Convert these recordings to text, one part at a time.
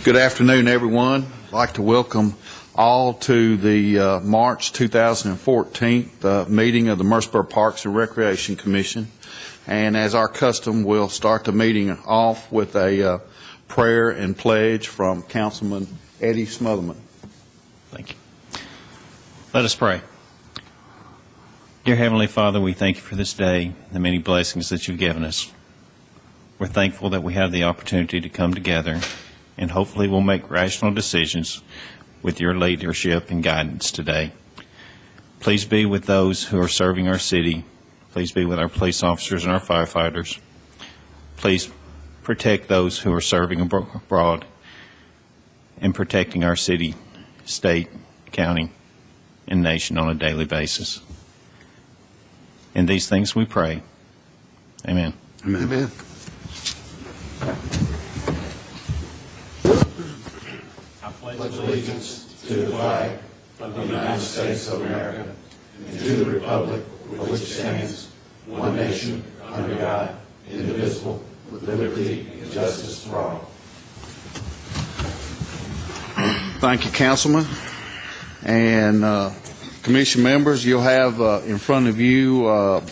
Good afternoon, everyone. I'd like to welcome all to the March 2014 meeting of the Murfreesboro Parks and Recreation Commission. And as our custom, we'll start the meeting off with a prayer and pledge from Councilman Eddie Smotherman. Thank you. Let us pray. Dear Heavenly Father, we thank you for this day, the many blessings that you've given us. We're thankful that we have the opportunity to come together, and hopefully we'll make rational decisions with your leadership and guidance today. Please be with those who are serving our city. Please be with our police officers and our firefighters. Please protect those who are serving abroad and protecting our city, state, county, and nation on a daily basis. In these things we pray. Amen. Amen. Amen. I pledge allegiance to the flag of the United States of America and to the republic for which it stands, one nation, under God, indivisible, with liberty and justice for all. Thank you, Councilman. And Commission members, you'll have in front of you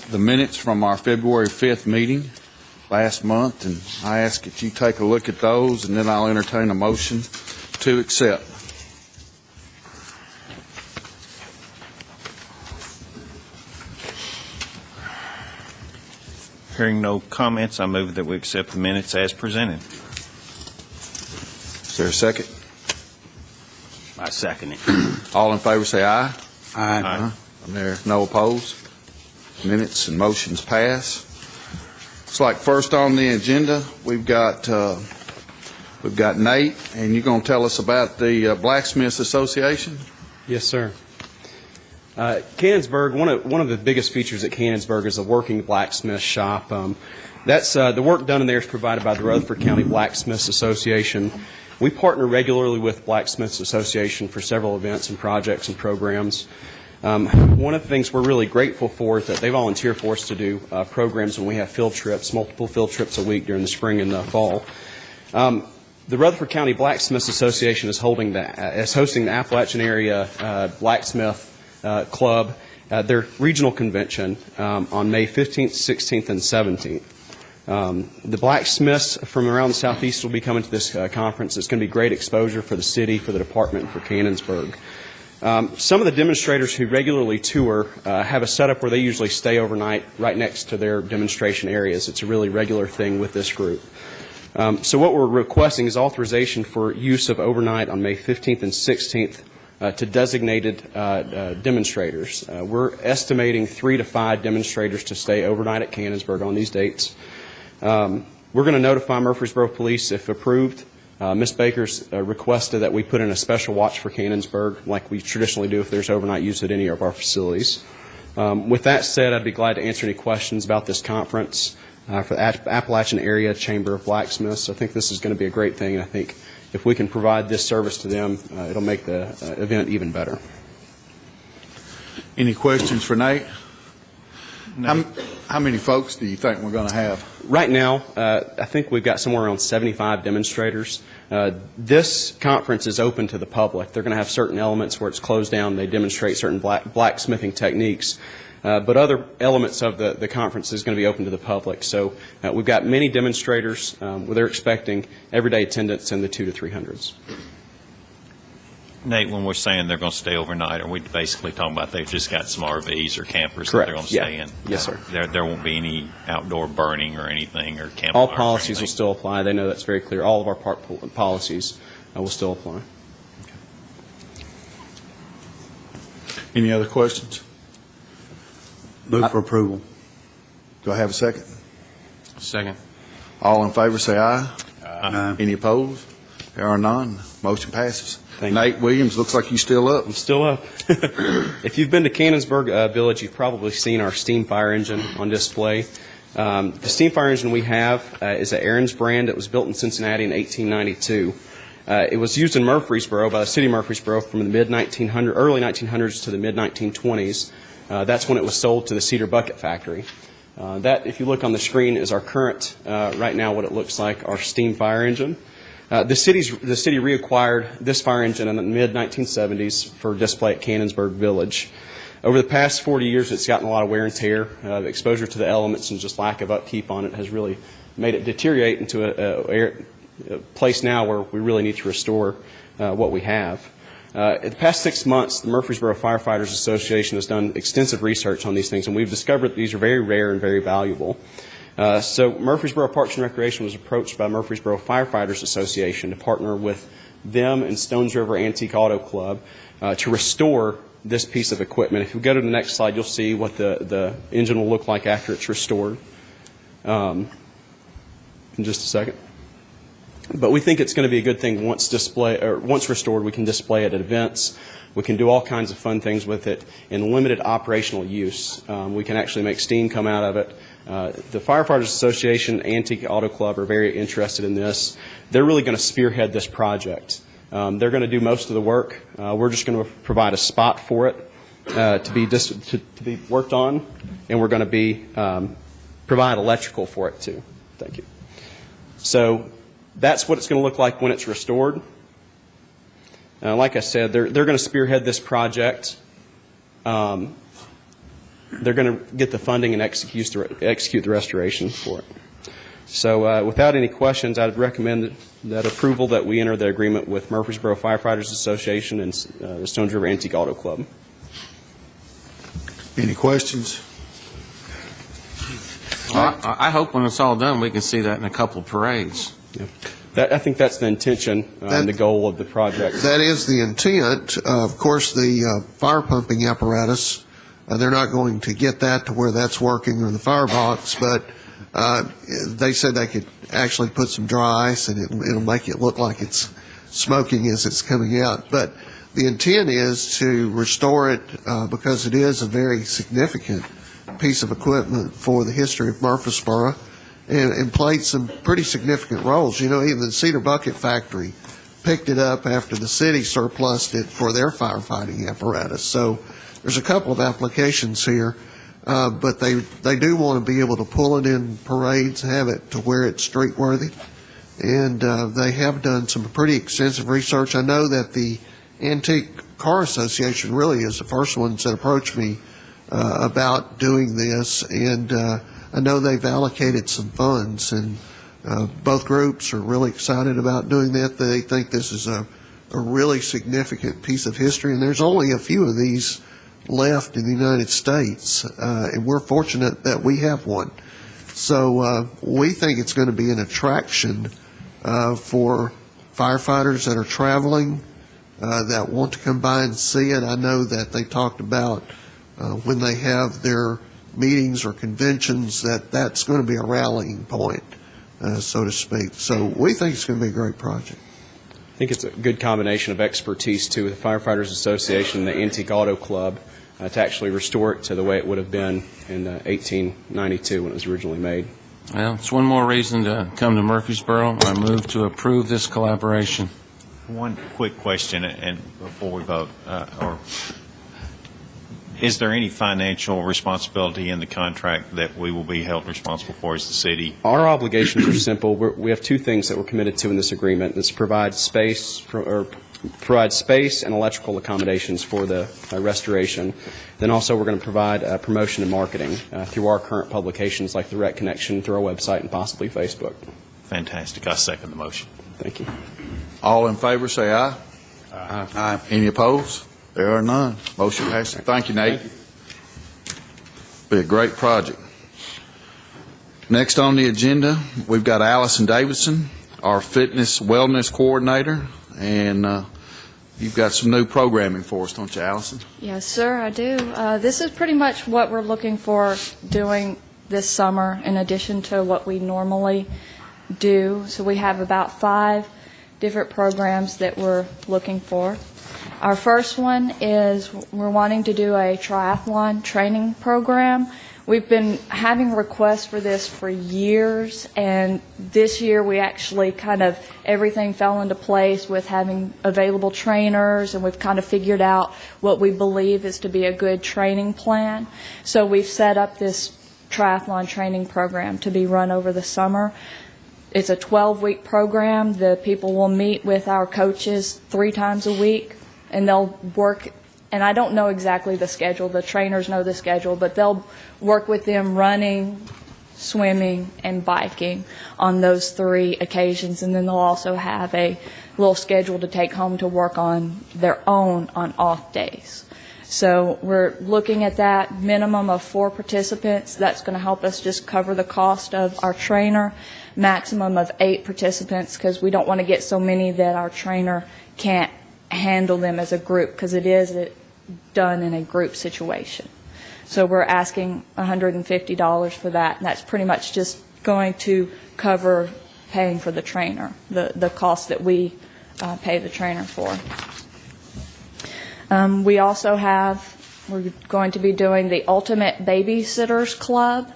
the minutes from our February 5th meeting last month, and I ask that you take a look at those, and then I'll entertain a motion to accept. Hearing no comments, I move that we accept the minutes as presented. Is there a second? I second it. All in favor say aye. Aye. And there no opposed. Minutes and motions pass. It's like first on the agenda, we've got Nate, and you're going to tell us about the Blacksmiths Association. Yes, sir. Cannonsburg, one of the biggest features at Cannonsburg is a working blacksmith shop. That's the work done in there is provided by the Rutherford County Blacksmiths Association. We partner regularly with Blacksmiths Association for several events and projects and programs. One of the things we're really grateful for is that they volunteer for us to do programs when we have field trips, multiple field trips a week during the spring and the fall. The Rutherford County Blacksmiths Association is hosting the Appalachian Area Blacksmith Club, their regional convention on May 15th, 16th, and 17th. The blacksmiths from around the southeast will be coming to this conference. It's going to be great exposure for the city, for the department, and for Cannonsburg. Some of the demonstrators who regularly tour have a setup where they usually stay overnight right next to their demonstration areas. It's a really regular thing with this group. So what we're requesting is authorization for use of overnight on May 15th and 16th to designated demonstrators. We're estimating 3 to 5 demonstrators to stay overnight at Cannonsburg on these dates. We're going to notify Murfreesboro Police if approved. Ms. Baker's requested that we put in a special watch for Cannonsburg, like we traditionally do if there's overnight use at any of our facilities. With that said, I'd be glad to answer any questions about this conference for the Appalachian Area Chamber of Blacksmiths. I think this is going to be a great thing, and I think if we can provide this service to them, it'll make the event even better. Any questions for Nate? No. How many folks do you think we're going to have? Right now, I think we've got somewhere around 75 demonstrators. This conference is open to the public. They're going to have certain elements where it's closed down. They demonstrate certain blacksmithing techniques. But other elements of the conference is going to be open to the public. So we've got many demonstrators. They're expecting everyday attendance in the 200 to 300s. Nate, when we're saying they're going to stay overnight, are we basically talking about they've just got some RVs or campers Correct. that they're going to stay in? Yes, sir. There won't be any outdoor burning or anything or campfires? All policies will still apply. They know that's very clear. All of our park policies will still apply. Any other questions? Move for approval. Do I have a second? Second. All in favor say aye. Aye. Any opposed? There are none. Motion passes. Thank you. Nate Williams, looks like you're still up. I'm still up. If you've been to Cannonsburg Village, you've probably seen our steam fire engine on display. The steam fire engine we have is an Aaron's brand. It was built in Cincinnati in 1892. It was used in Murfreesboro by the city of Murfreesboro from the early 1900s to the mid-1920s. That's when it was sold to the Cedar Bucket Factory. That, if you look on the screen, is our current, right now, what it looks like, our steam fire engine. The city reacquired this fire engine in the mid-1970s for display at Cannonsburg Village. Over the past 40 years, it's gotten a lot of wear and tear. Exposure to the elements and just lack of upkeep on it has really made it deteriorate into a place now where we really need to restore what we have. In the past 6 months, the Murfreesboro Firefighters Association has done extensive research on these things, and we've discovered that these are very rare and very valuable. So Murfreesboro Parks and Recreation was approached by Murfreesboro Firefighters Association to partner with them and Stones River Antique Auto Club to restore this piece of equipment. If you go to the next slide, you'll see what the engine will look like after it's restored in just a second. But we think it's going to be a good thing once restored. We can display it at events. We can do all kinds of fun things with it in limited operational use. We can actually make steam come out of it. The Firefighters Association, Antique Auto Club are very interested in this. They're really going to spearhead this project. They're going to do most of the work. We're just going to provide a spot for it to be worked on, and we're going to be provide electrical for it too. Thank you. So that's what it's going to look like when it's restored. Like I said, they're going to spearhead this project. They're going to get the funding and execute the restoration for it. So without any questions, I'd recommend that approval that we enter the agreement with Murfreesboro Firefighters Association and the Stones River Antique Auto Club. Any questions? I hope when it's all done, we can see that in a couple of parades. Yeah. I think that's the intention and the goal of the project. That is the intent. Of course, the fire pumping apparatus, they're not going to get that to where that's working or the firebox, but they said they could actually put some dry ice and it'll make it look like it's smoking as it's coming out. But the intent is to restore it because it is a very significant piece of equipment for the history of Murfreesboro and played some pretty significant roles. You know, even the Cedar Bucket Factory picked it up after the city surplused it for their firefighting apparatus. So there's a couple of applications here. But they do want to be able to pull it in parades, have it to where it's street worthy, and they have done some pretty extensive research. I know that the Antique Car Association really is the first ones that approached me about doing this, and I know they've allocated some funds, and both groups are really excited about doing that. They think this is a really significant piece of history, and there's only a few of these left in the United States, and we're fortunate that we have one. So we think it's going to be an attraction for firefighters that are traveling, that want to come by and see it. I know that they talked about when they have their meetings or conventions that's going to be a rallying point, so to speak. So we think it's going to be a great project. I think it's a good combination of expertise, too, with the Firefighters Association and the Antique Auto Club to actually restore it to the way it would have been in 1892 when it was originally made. Well, it's one more reason to come to Murfreesboro. I move to approve this collaboration. One quick question, and before we vote, is there any financial responsibility in the contract that we will be held responsible for as the city? Our obligations are simple. We have two things that we're committed to in this agreement. It's provide space and electrical accommodations for the restoration. Then also we're going to provide promotion and marketing through our current publications like the Rec Connection, through our website, and possibly Facebook. Fantastic. I second the motion. Thank you. All in favor, say aye. Aye. Any opposed? There are none. Motion passes. Thank you, Nate. Be a great project. Next on the agenda, we've got Allison Davidson, our fitness wellness coordinator, and you've got some new programming for us, don't you, Allison? Yes, sir, I do. This is pretty much what we're looking for doing this summer in addition to what we normally do. So we have about 5 different programs that we're looking for. Our first one is we're wanting to do a triathlon training program. We've been having requests for this for years, and this year we actually everything fell into place with having available trainers, and we've kind of figured out what we believe is to be a good training plan. So we've set up this triathlon training program to be run over the summer. It's a 12-week program. The people will meet with our coaches 3 times a week, and they'll work, and I don't know exactly the schedule. The trainers know the schedule, but they'll work with them running, swimming, and biking on those 3 occasions, and then they'll also have a little schedule to take home to work on their own on off days. So we're looking at that minimum of 4 participants. That's going to help us just cover the cost of our trainer. Maximum of 8 participants, because we don't want to get so many that our trainer can't handle them as a group, because it is done in a group situation. So we're asking $150 for that, and that's pretty much just going to cover paying for the trainer, the cost that we pay the trainer for. We also we're going to be doing the Ultimate Babysitters Club.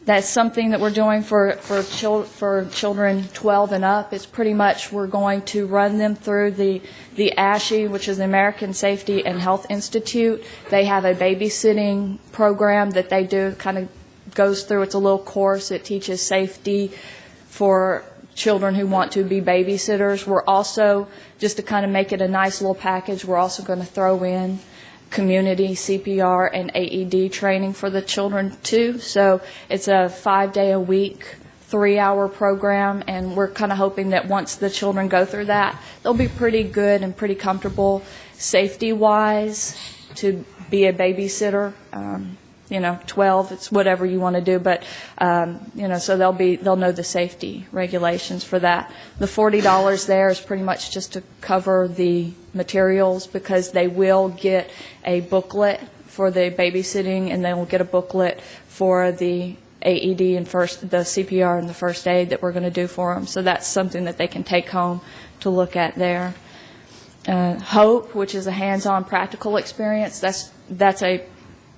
That's something that we're doing for children 12 and up. It's pretty much we're going to run them through the ASHE, which is the American Safety and Health Institute. They have a babysitting program that they do, kind of goes through. It's a little course. It teaches safety for children who want to be babysitters. We're also, just to kind of make it a nice little package, we're also going to throw in community CPR and AED training for the children too. So it's a 5-day-a-week, 3-hour program, and we're kind of hoping that once the children go through that, they'll be pretty good and pretty comfortable safety-wise to be a babysitter. 12, it's whatever you want to do, but so they'll know the safety regulations for that. The $40 there is pretty much just to cover the materials, because they will get a booklet for the babysitting, and they will get a booklet for the AED and the CPR and the first aid that we're going to do for them. So that's something that they can take home to look at there. HOPE, which is a hands-on practical experience, that's a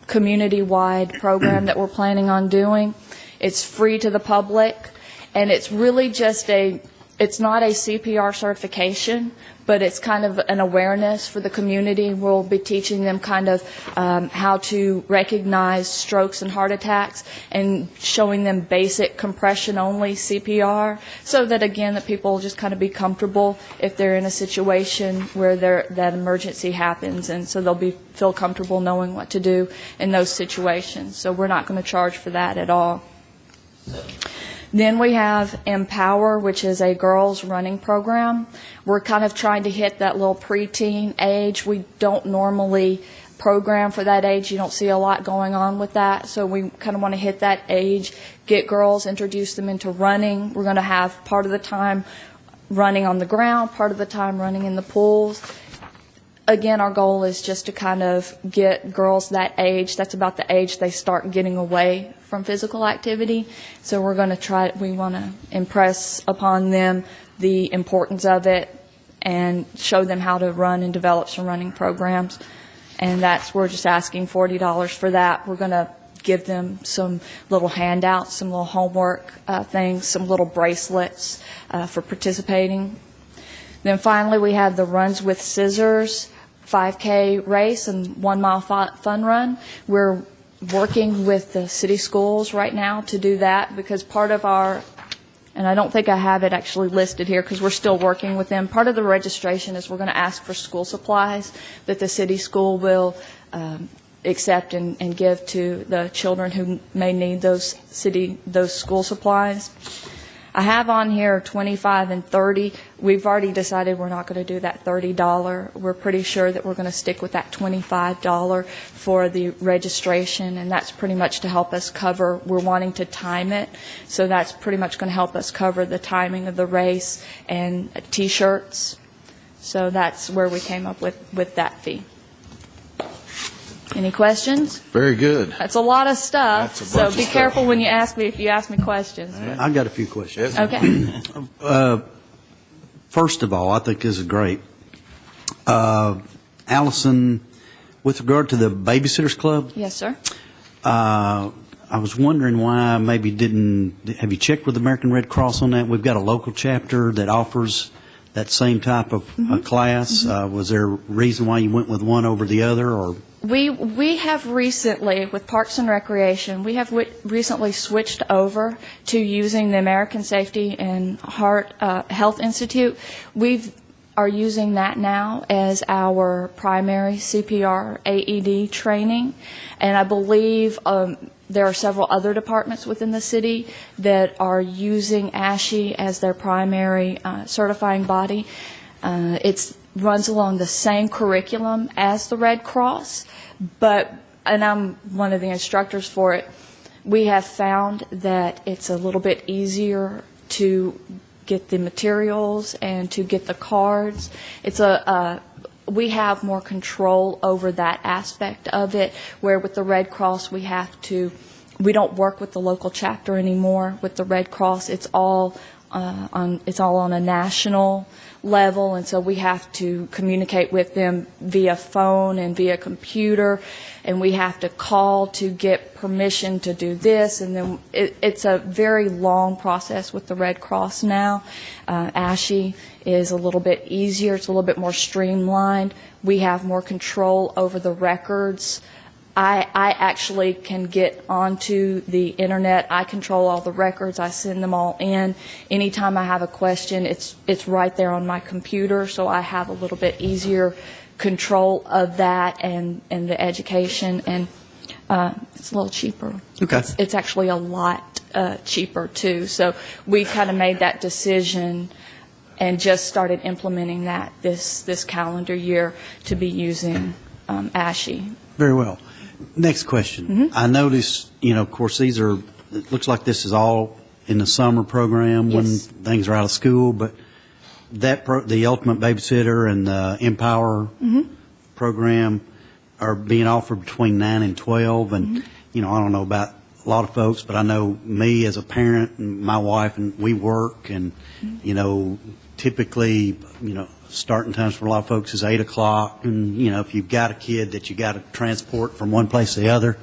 community-wide program that we're planning on doing. It's free to the public, and it's really just it's not a CPR certification, but it's kind of an awareness for the community. We'll be teaching them kind of how to recognize strokes and heart attacks, and showing them basic compression-only CPR, so that, again, that people will just kind of be comfortable if they're in a situation where that emergency happens, and so they'll feel comfortable knowing what to do in those situations. So we're not going to charge for that at all. Then we have Empower, which is a girls running program. We're kind of trying to hit that little preteen age. We don't normally program for that age. You don't see a lot going on with that. So we kind of want to hit that age, get girls, introduce them into running. We're going to have part of the time running on the ground, part of the time running in the pools. Again, our goal is just to kind of get girls that age. That's about the age they start getting away from physical activity. So we want to impress upon them the importance of it and show them how to run and develop some running programs. And we're just asking $40 for that. We're going to give them some little handouts, some little homework things, some little bracelets for participating. Then finally, we have the Runs with Scissors 5K race and 1 mile fun run. We're working with the city schools right now to do that, because part of and I don't think I have it actually listed here because we're still working with them. Part of the registration is we're going to ask for school supplies that the city school will accept and give to the children who may need those school supplies. I have on here 25 and 30. We've already decided we're not going to do that $30. We're pretty sure that we're going to stick with that $25 for the registration, and that's pretty much to help us cover. We're wanting to time it, so that's pretty much going to help us cover the timing of the race and T-shirts. So that's where we came up with that fee. Any questions? Very good. That's a lot of stuff, That's a so bunch be of stuff. careful when you ask me if you ask me questions. I got a few questions. Okay. First of all, I think this is great. Allison, with regard to the Babysitters Club, Yes, sir. I was wondering why maybe have you checked with the American Red Cross on that? We've got a local chapter that offers that same type of class. Was there a reason why you went with one over the other, or We have recently, with Parks and Recreation, we have recently switched over to using the American Safety and Heart Health Institute. We are using that now as our primary CPR AED training, and I believe there are several other departments within the city that are using ASHE as their primary certifying body. It runs along the same curriculum as the Red Cross, and I'm one of the instructors for it, we have found that it's a little bit easier to get the materials and to get the cards. We have more control over that aspect of it, where with the Red Cross we don't work with the local chapter anymore. With the Red Cross, it's all on a national level, and so we have to communicate with them via phone and via computer, and we have to call to get permission to do this, and then it's a very long process with the Red Cross now. ASHE is a little bit easier. It's a little bit more streamlined. We have more control over the records. I actually can get onto the internet. I control all the records. I send them all in. Anytime I have a question, it's right there on my computer, so I have a little bit easier control of that and the education, and it's a little cheaper. Okay. It's actually a lot cheaper, too. So we kind of made that decision and just started implementing that this calendar year to be using ASHE. Very well. Next question. I noticed, of course, it looks like this is all in the summer program when Yes. things are out of school, but the Ultimate Babysitter and the Empower program are being offered between 9 and 12. And, I don't know about a lot of folks, but I know me as a parent and my wife, and we work, and, typically, starting times for a lot of folks is 8 o'clock, and if you've got a kid that you got to transport from one place to the other,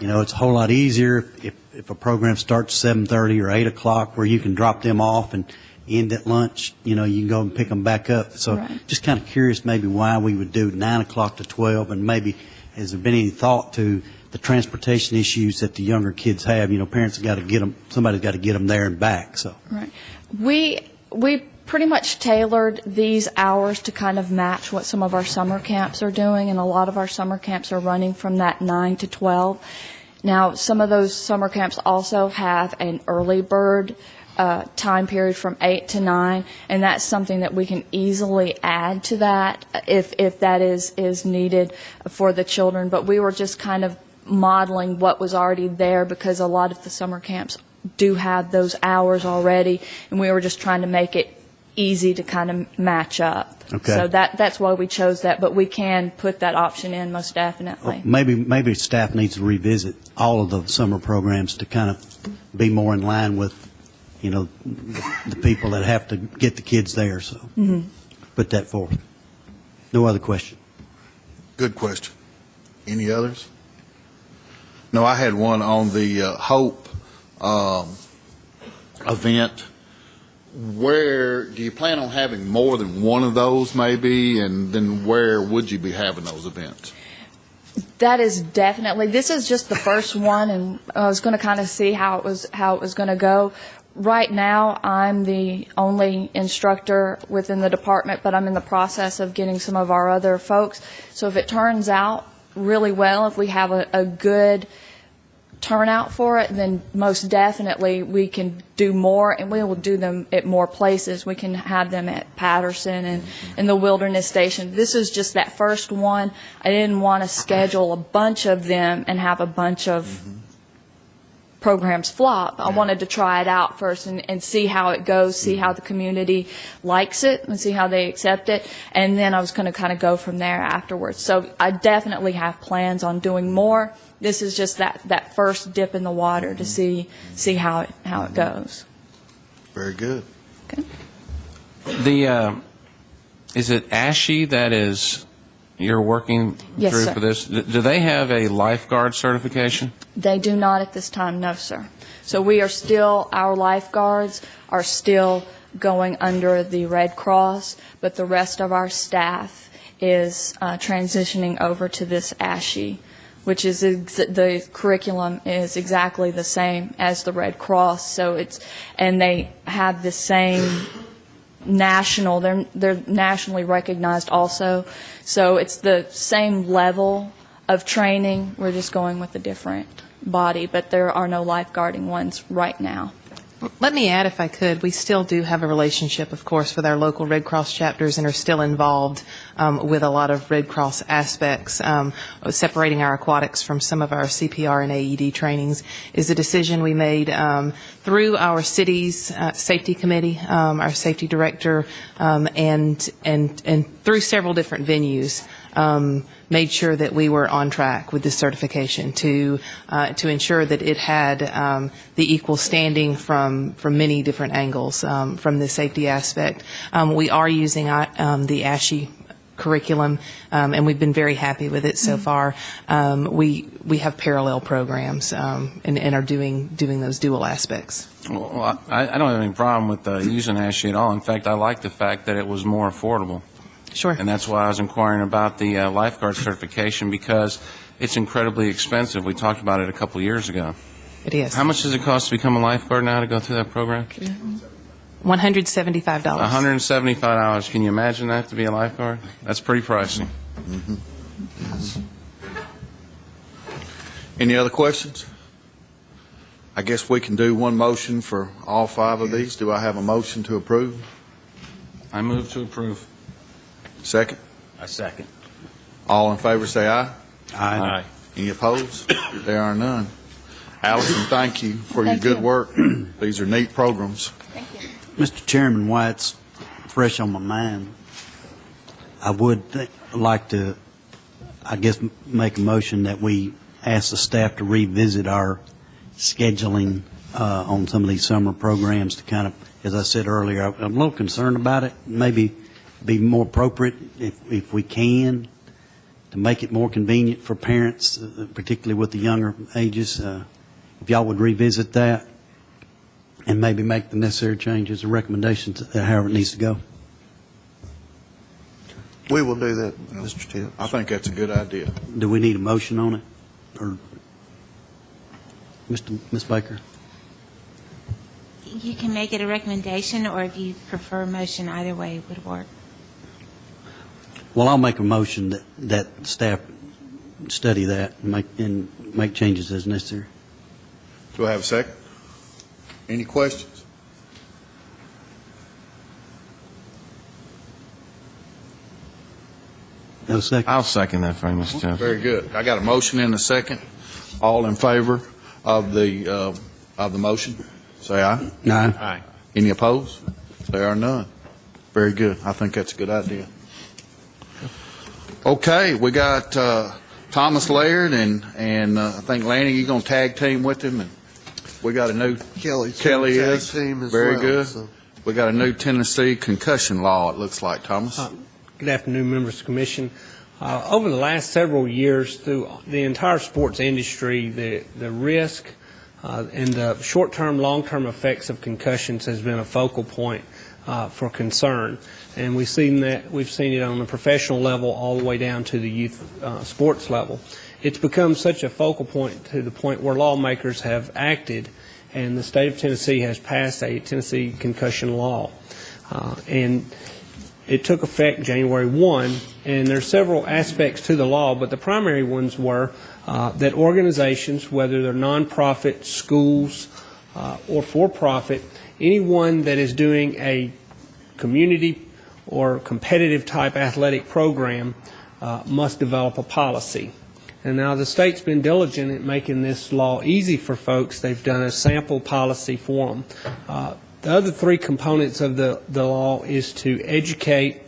it's a whole lot easier if a program starts 7:30 or 8 o'clock, where you can drop them off and end at lunch. You can go and pick them back up. So Right. just kind of curious maybe why we would do 9 o'clock to 12, and maybe has there been any thought to the transportation issues that the younger kids have? Parents have got to get them. Somebody's got to get them there and back. So Right. We pretty much tailored these hours to kind of match what some of our summer camps are doing, and a lot of our summer camps are running from that 9 to 12. Now, some of those summer camps also have an early bird time period from 8 to 9, and that's something that we can easily add to that if that is needed for the children. But we were just kind of modeling what was already there, because a lot of the summer camps do have those hours already, and we were just trying to make it easy to kind of match up. Okay. So that's why we chose that, but we can put that option in most definitely. maybe staff needs to revisit all of the summer programs to kind of be more in line with, the people that have to get the kids there. So put that forward. No other question. Good question. Any others? No, I had one on the Hope event. Where do you plan on having more than one of those, maybe, and then where would you be having those events? That is definitely. This is just the first one, and I was going to kind of see how it was going to go. Right now, I'm the only instructor within the department, but I'm in the process of getting some of our other folks. So if it turns out really well, if we have a good turnout for it, then most definitely we can do more, and we will do them at more places. We can have them at Patterson and in the Wilderness Station. This is just that first one. I didn't want to schedule a bunch of them and have a bunch of programs flop. I wanted to try it out first and see how it goes, see how the community likes it, and see how they accept it, and then I was going to kind of go from there afterwards. So I definitely have plans on doing more. This is just that first dip in the water to see how it goes. Very good. The is it ASHE that is you're working Yes, through sir. for this? Do they have a lifeguard certification? They do not at this time, no, sir. So our lifeguards are still going under the Red Cross, but the rest of our staff is transitioning over to this ASHE, which is the curriculum is exactly the same as the Red Cross. So and they have the same national. They're nationally recognized also. So it's the same level of training. We're just going with a different body, but there are no lifeguarding ones right now. Let me add, if I could, we still do have a relationship, of course, with our local Red Cross chapters and are still involved with a lot of Red Cross aspects. Separating our aquatics from some of our CPR and AED trainings is a decision we made through our city's safety committee, our safety director, and through several different venues. Made sure that we were on track with this certification to ensure that it had the equal standing from many different angles from the safety aspect. We are using the ASHE curriculum, and we've been very happy with it so far. We have parallel programs and are doing those dual aspects. Well, I don't have any problem with using ASHE at all. In fact, I like the fact that it was more affordable. Sure. And that's why I was inquiring about the lifeguard certification, because it's incredibly expensive. We talked about it a couple of years ago. It is. How much does it cost to become a lifeguard now to go through that program? $175. $175. Can you imagine that to be a lifeguard? That's pretty pricey. Any other questions? I guess we can do one motion for all 5 of these. Do I have a motion to approve? I move to approve. Second? I second. All in favor say aye. Aye. Any opposed? There are none. Allison, thank you for your Thank good you. work. These are neat programs. Thank you. Mr. Chairman, while it's fresh on my mind, I would like to, I guess, make a motion that we ask the staff to revisit our scheduling on some of these summer programs to kind of, as I said earlier, I'm a little concerned about it. Maybe be more appropriate if we can to make it more convenient for parents, particularly with the younger ages. If y'all would revisit that and maybe make the necessary changes and recommendations, however it needs to go. We will do that, Mr. Tibbs. I think that's a good idea. Do we need a motion on it? Or Ms. Baker? You can make it a recommendation, or if you prefer a motion, either way would work. Well, I'll make a motion that staff study that and make changes as necessary. Do I have a second? Any questions? No second. I'll second that for you, Mr. Tibbs. Very good. I got a motion and a second. All in favor of the motion, say aye. Aye. Any opposed? There are none. Very good. I think that's a good idea. Okay, we got Thomas Laird and I think Lanny, you're going to tag team with him, and we got a new Kelly's Kelly tag is team as very well, good. so. We got a new Tennessee concussion law. It looks like, Thomas. Good afternoon, members of the commission. Over the last several years, through the entire sports industry, the risk and the short-term, long-term effects of concussions has been a focal point for concern. And we've seen it on the professional level all the way down to the youth sports level. It's become such a focal point to the point where lawmakers have acted, and the state of Tennessee has passed a Tennessee concussion law. And it took effect January 1, and there are several aspects to the law, but the primary ones were that organizations, whether they're nonprofit, schools, or for-profit, anyone that is doing a community or competitive type athletic program must develop a policy. And now the state's been diligent at making this law easy for folks. They've done a sample policy for them. The other 3 components of the law is to educate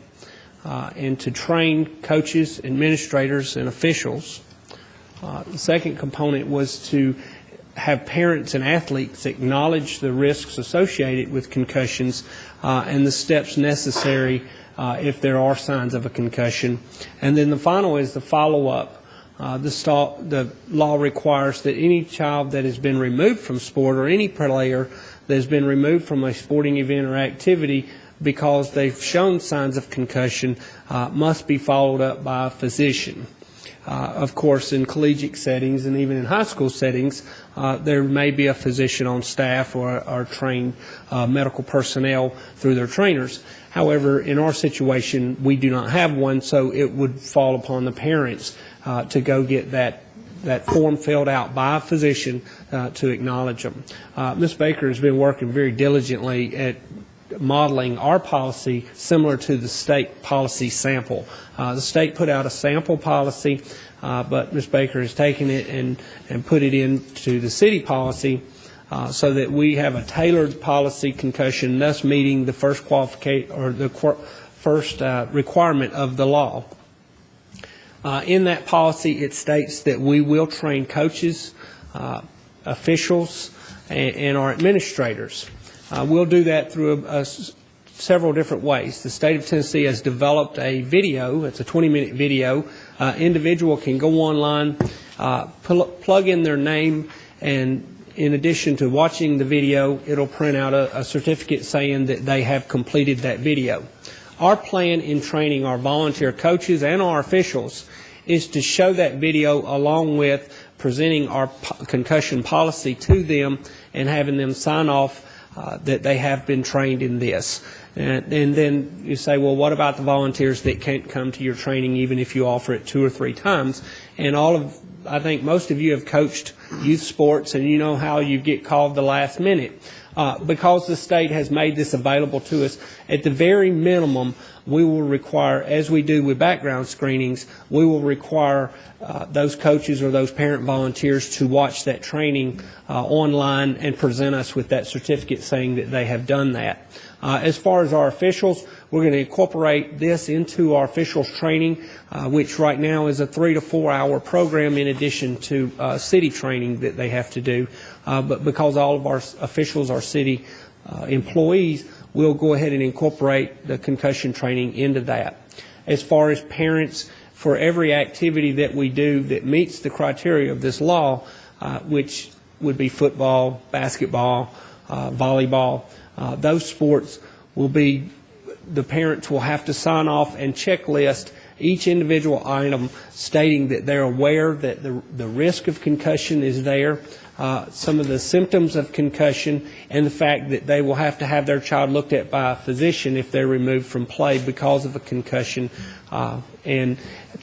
and to train coaches, administrators, and officials. The second component was to have parents and athletes acknowledge the risks associated with concussions and the steps necessary if there are signs of a concussion. And then the final is the follow-up. The law requires that any child that has been removed from sport, or any player that has been removed from a sporting event or activity, because they've shown signs of concussion must be followed up by a physician. Of course, in collegiate settings and even in high school settings, there may be a physician on staff or trained medical personnel through their trainers. However, in our situation, we do not have one, so it would fall upon the parents to go get that form filled out by a physician to acknowledge them. Ms. Baker has been working very diligently at modeling our policy similar to the state policy sample. The state put out a sample policy, but Ms. Baker has taken it and put it into the city policy so that we have a tailored policy concussion, thus meeting the first requirement of the law. In that policy, it states that we will train coaches, officials, and our administrators. We'll do that through several different ways. The state of Tennessee has developed a video. It's a 20-minute video. Individual can go online, plug in their name, and in addition to watching the video, it'll print out a certificate saying that they have completed that video. Our plan in training our volunteer coaches and our officials is to show that video along with presenting our concussion policy to them and having them sign off that they have been trained in this. And then you say, well, what about the volunteers that can't come to your training even if you offer it 2 or 3 times? And I think most of you have coached youth sports, and you know how you get called the last minute. Because the state has made this available to us, at the very minimum, we will require, as we do with background screenings, we will require those coaches or those parent volunteers to watch that training online and present us with that certificate saying that they have done that. As far as our officials, we're going to incorporate this into our officials training, which right now is a 3 to 4 hour program in addition to city training that they have to do. But because all of our officials are city employees, we'll go ahead and incorporate the concussion training into that. As far as parents, for every activity that we do that meets the criteria of this law, which would be football, basketball, volleyball, those sports will be, the parents will have to sign off and checklist each individual item stating that they're aware that the risk of concussion is there, some of the symptoms of concussion, and the fact that they will have to have their child looked at by a physician if they're removed from play because of a concussion. And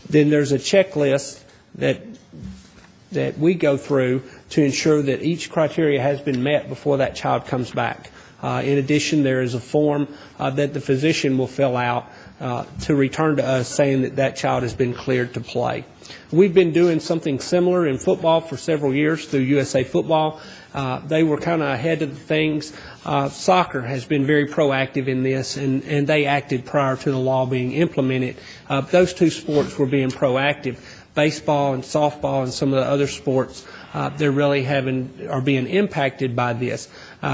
then there's a checklist that we go through to ensure that each criteria has been met before that child comes back. In addition, there is a form that the physician will fill out to return to us saying that that child has been cleared to play. We've been doing something similar in football for several years through USA Football. They were kind of ahead of things. Soccer has been very proactive in this, and they acted prior to the law being implemented. Those two sports were being proactive. Baseball and softball and some of the other sports, they're really are being impacted by this.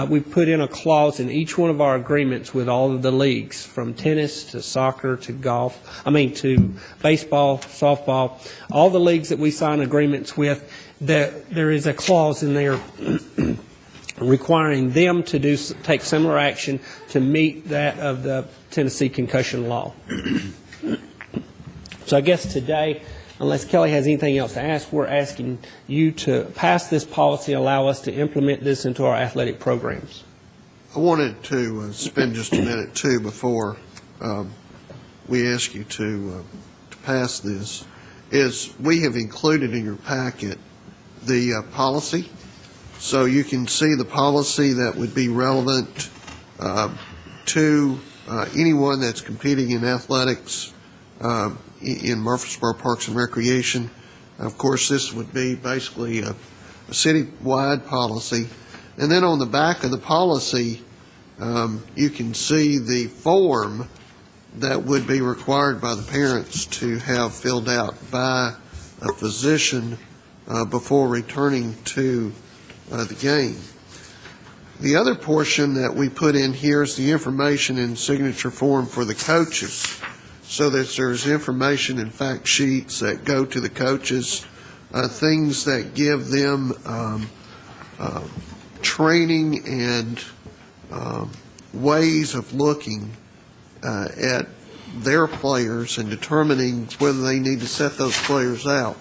We've put in a clause in each one of our agreements with all of the leagues, from tennis to soccer to to baseball, softball, all the leagues that we sign agreements with, that there is a clause in there requiring them to take similar action to meet that of the Tennessee concussion law. So I guess today, unless Kelly has anything else to ask, we're asking you to pass this policy, allow us to implement this into our athletic programs. I wanted to spend just a minute, too, before we ask you to pass this, is we have included in your packet the policy, so you can see the policy that would be relevant to anyone that's competing in athletics in Murfreesboro Parks and Recreation. Of course, this would be basically a city-wide policy. And then on the back of the policy, you can see the form that would be required by the parents to have filled out by a physician before returning to the game. The other portion that we put in here is the information and signature form for the coaches, so that there's information and fact sheets that go to the coaches, things that give them training and ways of looking at their players and determining whether they need to set those players out.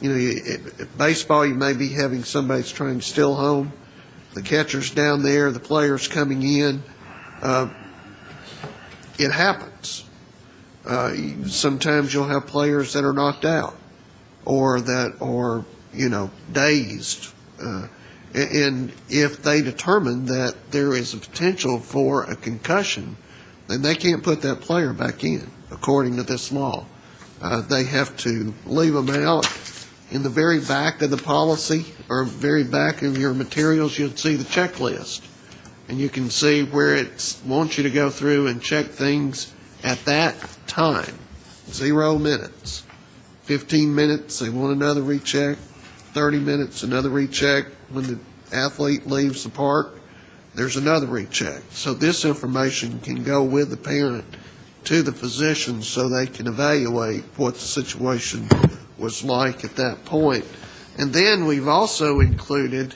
You know, at baseball, you may be having somebody that's trying to steal home. The catcher's down there, the player's coming in. It happens. Sometimes you'll have players that are knocked out or that are, you know, dazed. And if they determine that there is a potential for a concussion, then they can't put that player back in, according to this law. They have to leave them out. In the very back of the policy, or very back of your materials, you'll see the checklist. And you can see where it wants you to go through and check things at that time. 0 minutes. 15 minutes, they want another recheck. 30 minutes, another recheck. When the athlete leaves the park, there's another recheck. So this information can go with the parent to the physician so they can evaluate what the situation was like at that point. And then we've also included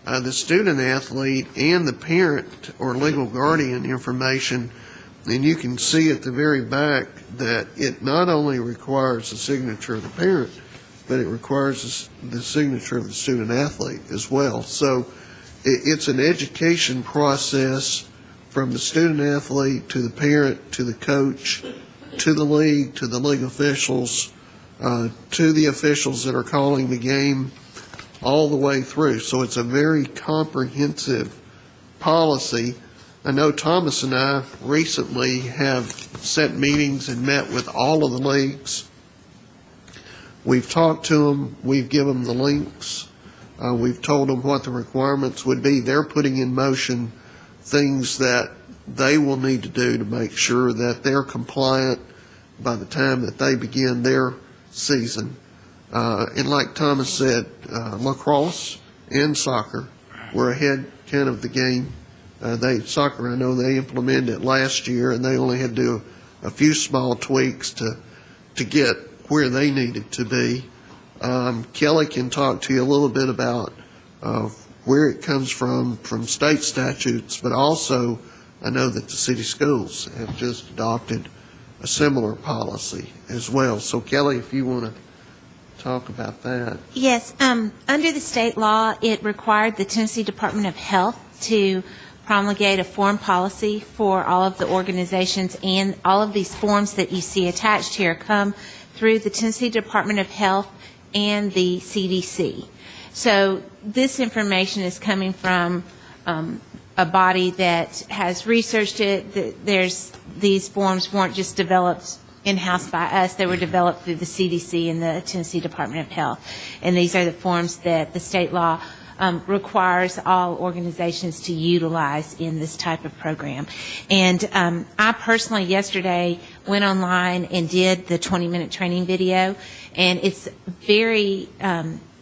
the student athlete and the parent or legal guardian information. And you can see at the very back that it not only requires the signature of the parent, but it requires the signature of the student athlete as well. So it's an education process from the student athlete to the parent to the coach to the league officials, to the officials that are calling the game, all the way through. So it's a very comprehensive policy. I know Thomas and I recently have set meetings and met with all of the leagues. We've talked to them. We've given them the links. We've told them what the requirements would be. They're putting in motion things that they will need to do to make sure that they're compliant by the time that they begin their season. And like Thomas said, lacrosse and soccer were ahead kind of the game. Soccer, I know they implemented it last year, and they only had to do a few small tweaks to get where they needed to be. Kelly can talk to you a little bit about where it comes from state statutes, but also I know that the city schools have just adopted a similar policy as well. So Kelly, if you want to talk about that. Yes. Under the state law, it required the Tennessee Department of Health to promulgate a form policy for all of the organizations, and all of these forms that you see attached here come through the Tennessee Department of Health and the CDC. So this information is coming from a body that has researched it. These forms weren't just developed in-house by us. They were developed through the CDC and the Tennessee Department of Health. And these are the forms that the state law requires all organizations to utilize in this type of program. And I personally yesterday went online and did the 20-minute training video, and it's very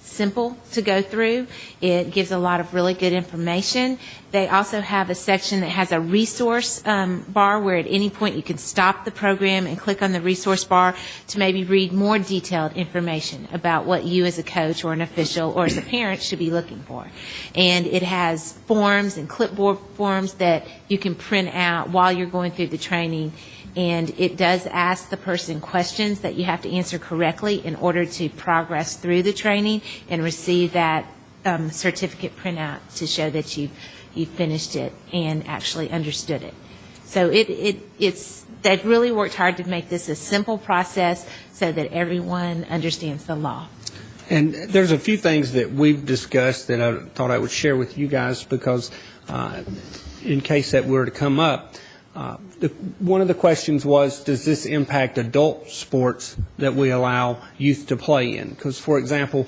simple to go through. It gives a lot of really good information. They also have a section that has a resource bar where at any point you can stop the program and click on the resource bar to maybe read more detailed information about what you as a coach or an official or as a parent should be looking for. And it has forms and clipboard forms that you can print out while you're going through the training. And it does ask the person questions that you have to answer correctly in order to progress through the training and receive that certificate printout to show that you finished it and actually understood it. So they've really worked hard to make this a simple process so that everyone understands the law. And there's a few things that we've discussed that I thought I would share with you guys because in case that were to come up, one of the questions was, does this impact adult sports that we allow youth to play in? Because, for example,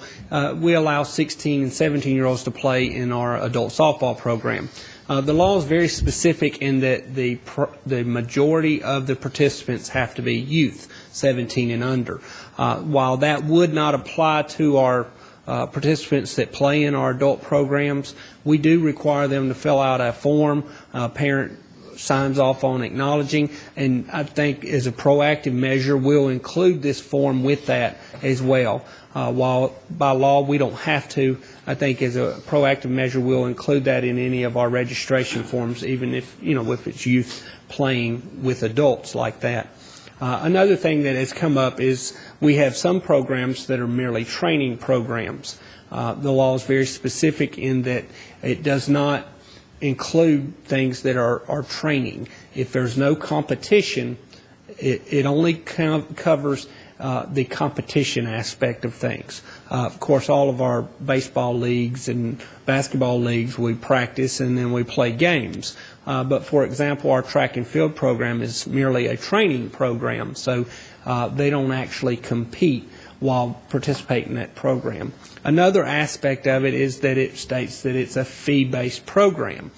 we allow 16 and 17-year-olds to play in our adult softball program. The law is very specific in that the majority of the participants have to be youth, 17 and under. While that would not apply to our participants that play in our adult programs, we do require them to fill out a form, parent signs off on acknowledging, and I think as a proactive measure, we'll include this form with that as well. While by law we don't have to, I think as a proactive measure we'll include that in any of our registration forms, even if, if it's youth playing with adults like that. Another thing that has come up is we have some programs that are merely training programs. The law is very specific in that it does not include things that are training. If there's no competition, it only covers the competition aspect of things. Of course, all of our baseball leagues and basketball leagues, we practice and then we play games. But for example, our track and field program is merely a training program, so they don't actually compete while participating in that program. Another aspect of it is that it states that it's a fee-based program.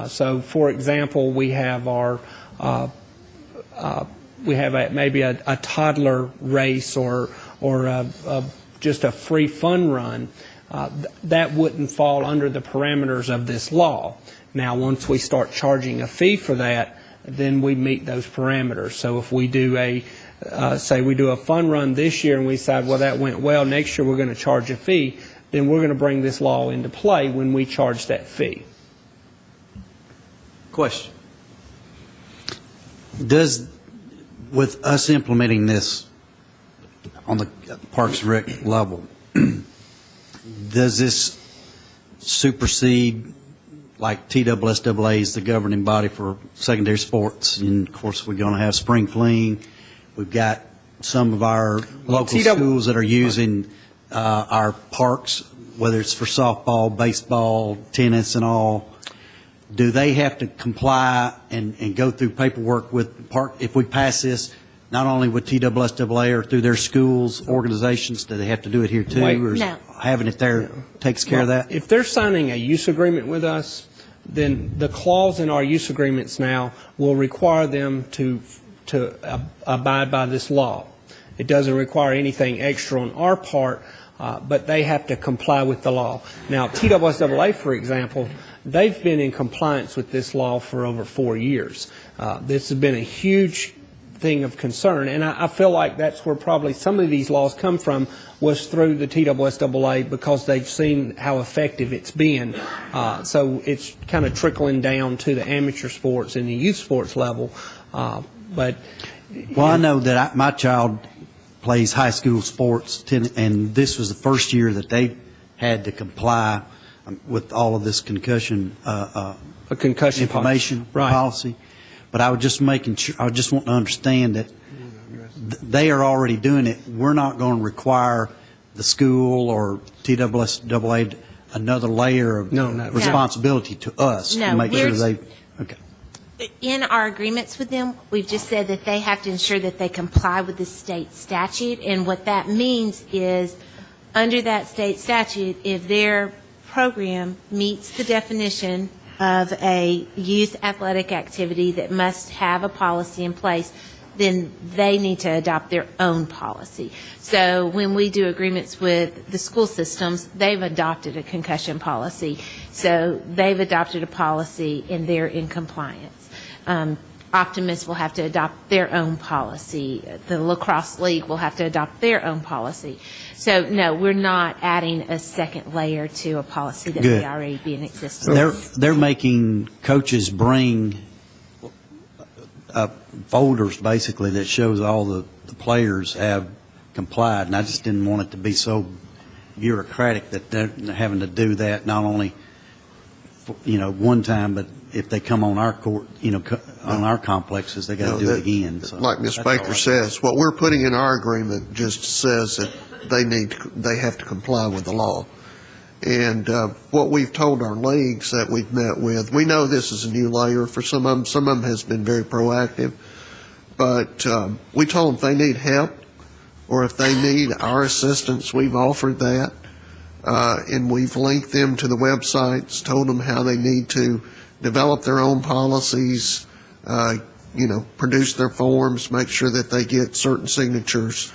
So, for example, we have our maybe a toddler race or just a free fun run. That wouldn't fall under the parameters of this law. Now, once we start charging a fee for that, then we meet those parameters. So if we do say we do a fun run this year and we decide, well, that went well, next year we're going to charge a fee, then we're going to bring this law into play when we charge that fee. Question. With us implementing this on the Parks and Rec level, does this supersede, like TSSAA is the governing body for secondary sports, and of course we're going to have spring fling. We've got some of our local schools that are using our parks, whether it's for softball, baseball, tennis, and all. Do they have to comply and go through paperwork with park? If we pass this, not only with TSSAA or through their schools, organizations, do they have to do it here too? Or is having it there takes care of that? If they're signing a use agreement with us, then the clause in our use agreements now will require them to abide by this law. It doesn't require anything extra on our part, but they have to comply with the law. Now, TSSAA, for example, they've been in compliance with this law for over 4 years. This has been a huge thing of concern, and I feel like that's where probably some of these laws come from, was through the TSSAA, because they've seen how effective it's been. So it's kind of trickling down to the amateur sports and the youth sports level. Well, I know that my child plays high school sports, and this was the first year that they had to comply with all of this concussion information policy. But I was just making sure, I just want to understand that they are already doing it. We're not going to require the school or TSSAA another layer of responsibility to us to make sure they. Okay. In our agreements with them, we've just said that they have to ensure that they comply with the state statute, and what that means is, under that state statute, if their program meets the definition of a youth athletic activity that must have a policy in place, then they need to adopt their own policy. So when we do agreements with the school systems, they've adopted a concussion policy. So they've adopted a policy and they're in compliance. Optimist will have to adopt their own policy. The lacrosse league will have to adopt their own policy. So, no, we're not adding a second layer to a policy that may already be in existence. They're making coaches bring folders, basically, that shows all the players have complied, and I just didn't want it to be so bureaucratic that they're having to do that not only one time, but if they come on our court, on our complexes, they got to do it again. So like Ms. Baker says, what we're putting in our agreement just says that they have to comply with the law. And what we've told our leagues that we've met with, we know this is a new layer for some of them. Some of them has been very proactive. But we told them if they need help or if they need our assistance, we've offered that. And we've linked them to the websites, told them how they need to develop their own policies, produce their forms, make sure that they get certain signatures.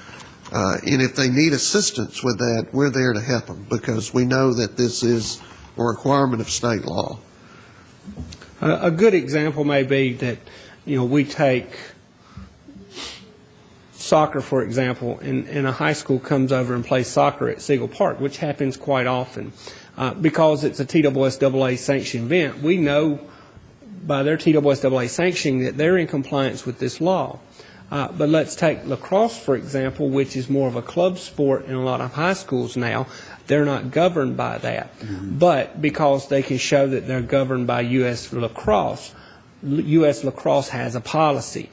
And if they need assistance with that, we're there to help them because we know that this is a requirement of state law. A good example may be that, we take soccer, for example, and a high school comes over and plays soccer at Siegel Park, which happens quite often. Because it's a TSSAA sanctioned event, we know by their TSSAA sanctioning that they're in compliance with this law. But let's take lacrosse, for example, which is more of a club sport in a lot of high schools now. They're not governed by that. Mm-hmm. But because they can show that they're governed by U.S. Lacrosse has a policy.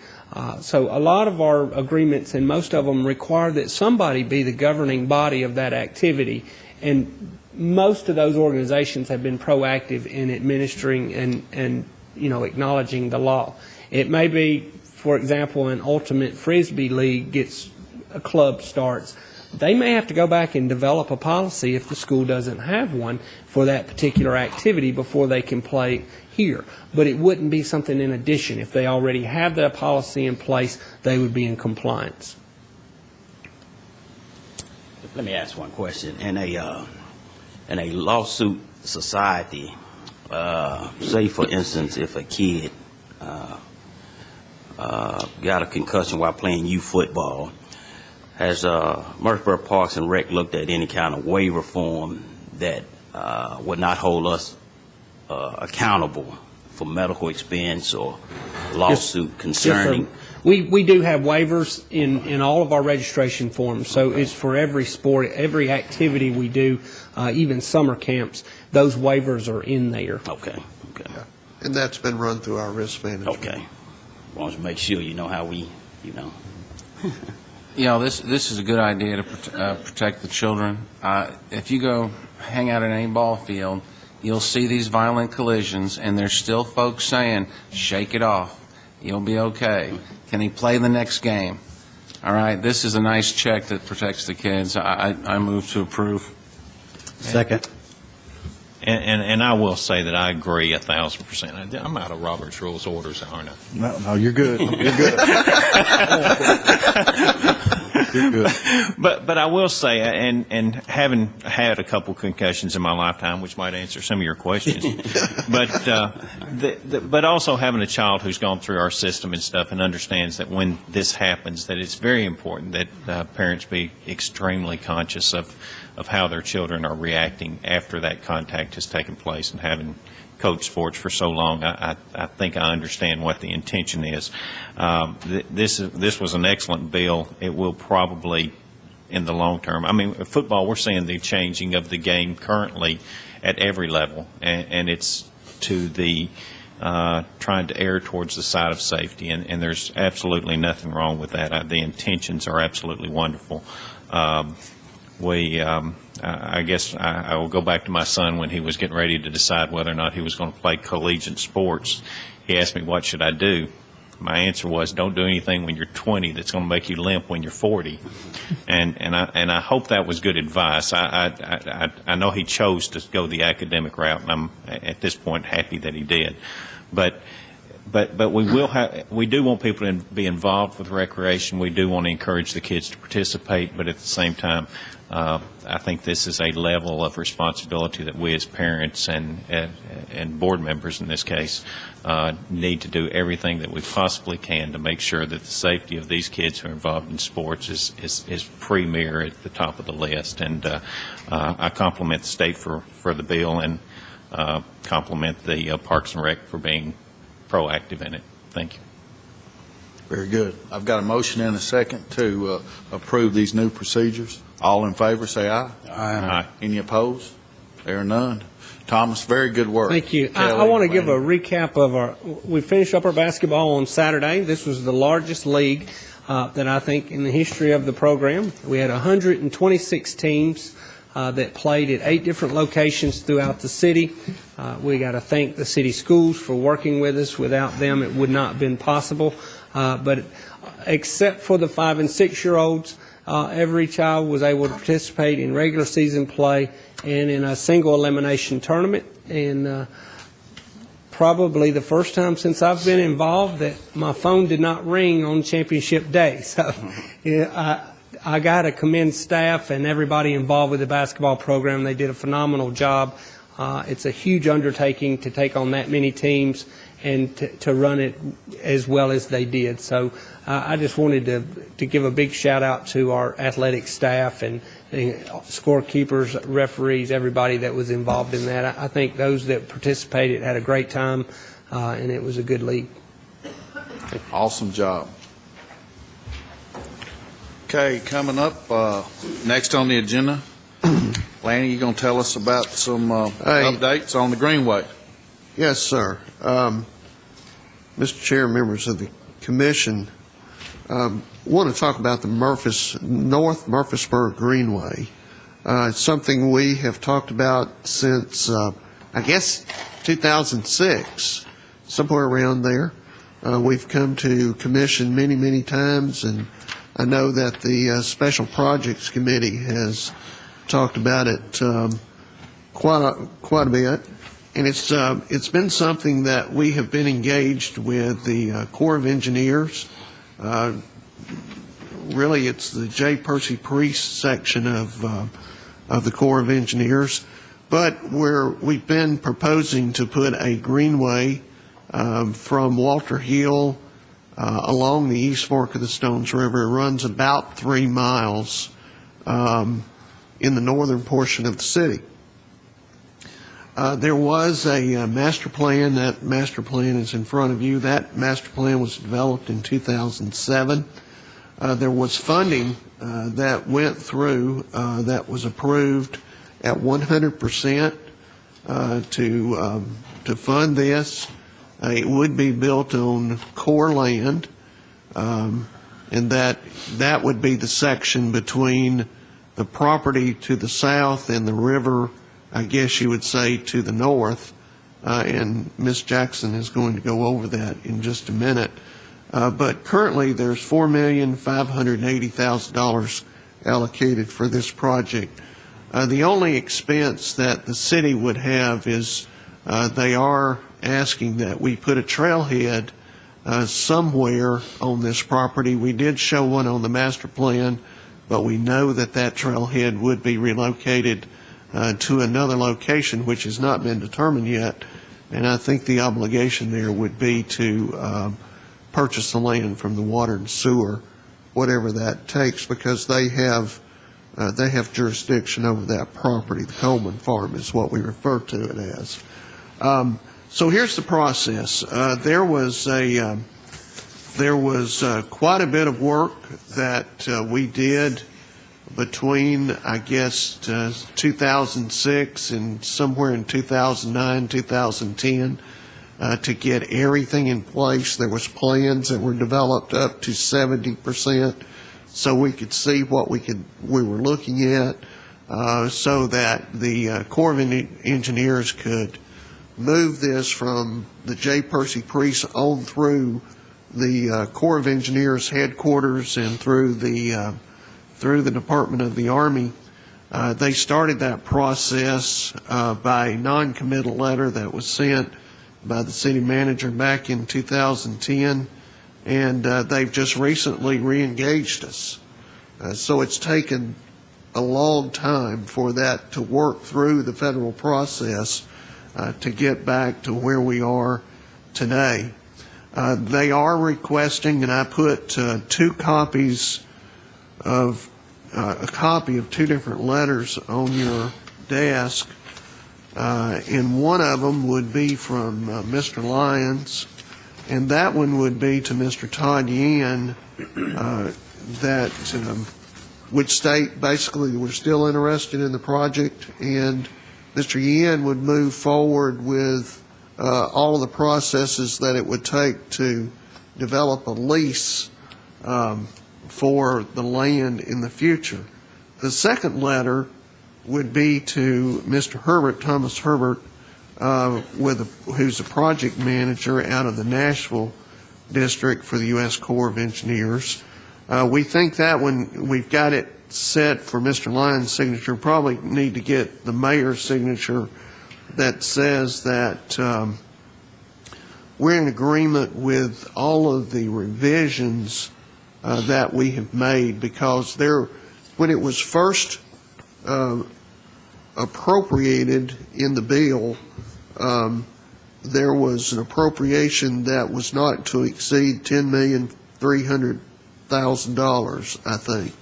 So a lot of our agreements, and most of them, require that somebody be the governing body of that activity. And most of those organizations have been proactive in administering and acknowledging the law. It may be, for example, an Ultimate Frisbee League a club starts. They may have to go back and develop a policy if the school doesn't have one for that particular activity before they can play here. But it wouldn't be something in addition. If they already have that policy in place, they would be in compliance. Let me ask one question. In a lawsuit society, say for instance, if a kid got a concussion while playing youth football, has Murfreesboro Parks and Rec looked at any kind of waiver form that would not hold us accountable for medical expense or lawsuit concerning? Yes, we do have waivers in all of our registration forms, so it's for every sport, every activity we do, even summer camps, those waivers are in there. Okay. And that's been run through our risk management. Okay. Want to make sure you know how we. This is a good idea to protect the children. If you go hang out at any ball field, you'll see these violent collisions, and there's still folks saying, shake it off. You'll be okay. Can he play the next game? All right, this is a nice check that protects the kids. I move to approve. Second. And I will say that I agree 1,000%. I'm out of Robert's Rules orders, aren't I? No, you're good. You're good. You're good. But I will say, and having had a couple concussions in my lifetime, which might answer some of your questions, but also having a child who's gone through our system and stuff and understands that when this happens, that it's very important that parents be extremely conscious of how their children are reacting after that contact has taken place. And having coached sports for so long, I think I understand what the intention is. This was an excellent bill. It will probably, in the long term, football, we're seeing the changing of the game currently at every level, and it's to the trying to err towards the side of safety, and there's absolutely nothing wrong with that. The intentions are absolutely wonderful. I guess I will go back to my son when he was getting ready to decide whether or not he was going to play collegiate sports. He asked me, what should I do? My answer was, don't do anything when you're 20 that's going to make you limp when you're 40. And I hope that was good advice. I know he chose to go the academic route, and I'm at this point happy that he did. But we do want people to be involved with recreation. We do want to encourage the kids to participate, but at the same time, I think this is a level of responsibility that we as parents and board members in this case need to do everything that we possibly can to make sure that the safety of these kids who are involved in sports is premier at the top of the list. And I compliment the state for the bill and compliment the Parks and Rec for being proactive in it. Thank you. Very good. I've got a motion and a second to approve these new procedures. All in favor, say aye. Aye. Any opposed? There are none. Thomas, very good work. Thank you. I Kelly, want to give a Randy. recap of we finished up our basketball on Saturday. This was the largest league that I think in the history of the program. We had 126 teams that played at 8 different locations throughout the city. We got to thank the city schools for working with us. Without them, it would not have been possible. But except for the 5 and 6-year-olds, every child was able to participate in regular season play and in a single elimination tournament. And probably the first time since I've been involved that my phone did not ring on championship day. So I got to commend staff and everybody involved with the basketball program. They did a phenomenal job. It's a huge undertaking to take on that many teams and to run it as well as they did. So I just wanted to give a big shout out to our athletic staff and scorekeepers, referees, everybody that was involved in that. I think those that participated had a great time, and it was a good league. Awesome job. Okay, coming up, next on the agenda, Lanny, you going to tell us about some updates on the Greenway? Yes, sir. Mr. Chair, members of the commission, want to talk about the North Murfreesboro Greenway. It's something we have talked about since, I guess, 2006, somewhere around there. We've come to commission many, many times, and I know that the Special Projects Committee has talked about it quite a bit. And it's been something that we have been engaged with the Corps of Engineers. Really, it's the J. Percy Priest section of the Corps of Engineers. But we've been proposing to put a greenway from Walter Hill along the East Fork of the Stones River. It runs about 3 miles in the northern portion of the city. There was a master plan. That master plan is in front of you. That master plan was developed in 2007. There was funding that went through that was approved at 100% to fund this. It would be built on Corps land, and that would be the section between the property to the south and the river, I guess you would say, to the north, and Ms. Jackson is going to go over that in just a minute. But currently there's $4,580,000 allocated for this project. The only expense that the city would have is they are asking that we put a trailhead somewhere on this property. We did show one on the master plan, but we know that that trailhead would be relocated to another location, which has not been determined yet. And I think the obligation there would be to purchase the land from the water and sewer, whatever that takes, because they have jurisdiction over that property. The Coleman Farm is what we refer to it as. So here's the process. There was quite a bit of work that we did between, I guess, 2006 and somewhere in 2009, 2010, to get everything in place. There was plans that were developed up to 70%, so we could see what we were looking at, so that the Corps of Engineers could move this from the J. Percy Priest on through the Corps of Engineers headquarters and through the Department of the Army. They started that process by a non-committal letter that was sent by the city manager back in 2010, and they've just recently re-engaged us. So it's taken a long time for that to work through the federal process to get back to where we are today. They are requesting, and I put a copy of 2 different letters on your desk, and one of them would be from Mr. Lyons, and that one would be to Mr. Todd Yen, that would state basically we're still interested in the project, and Mr. Yen would move forward with all of the processes that it would take to develop a lease for the land in the future. The second letter would be to Mr. Herbert, Thomas Herbert, who's a project manager out of the Nashville district for the U.S. Corps of Engineers. We think that when we've got it set for Mr. Lyons' signature, probably need to get the mayor's signature that says that we're in agreement with all of the revisions that we have made, because when it was first appropriated in the bill, there was an appropriation that was not to exceed $10,300,000, I think.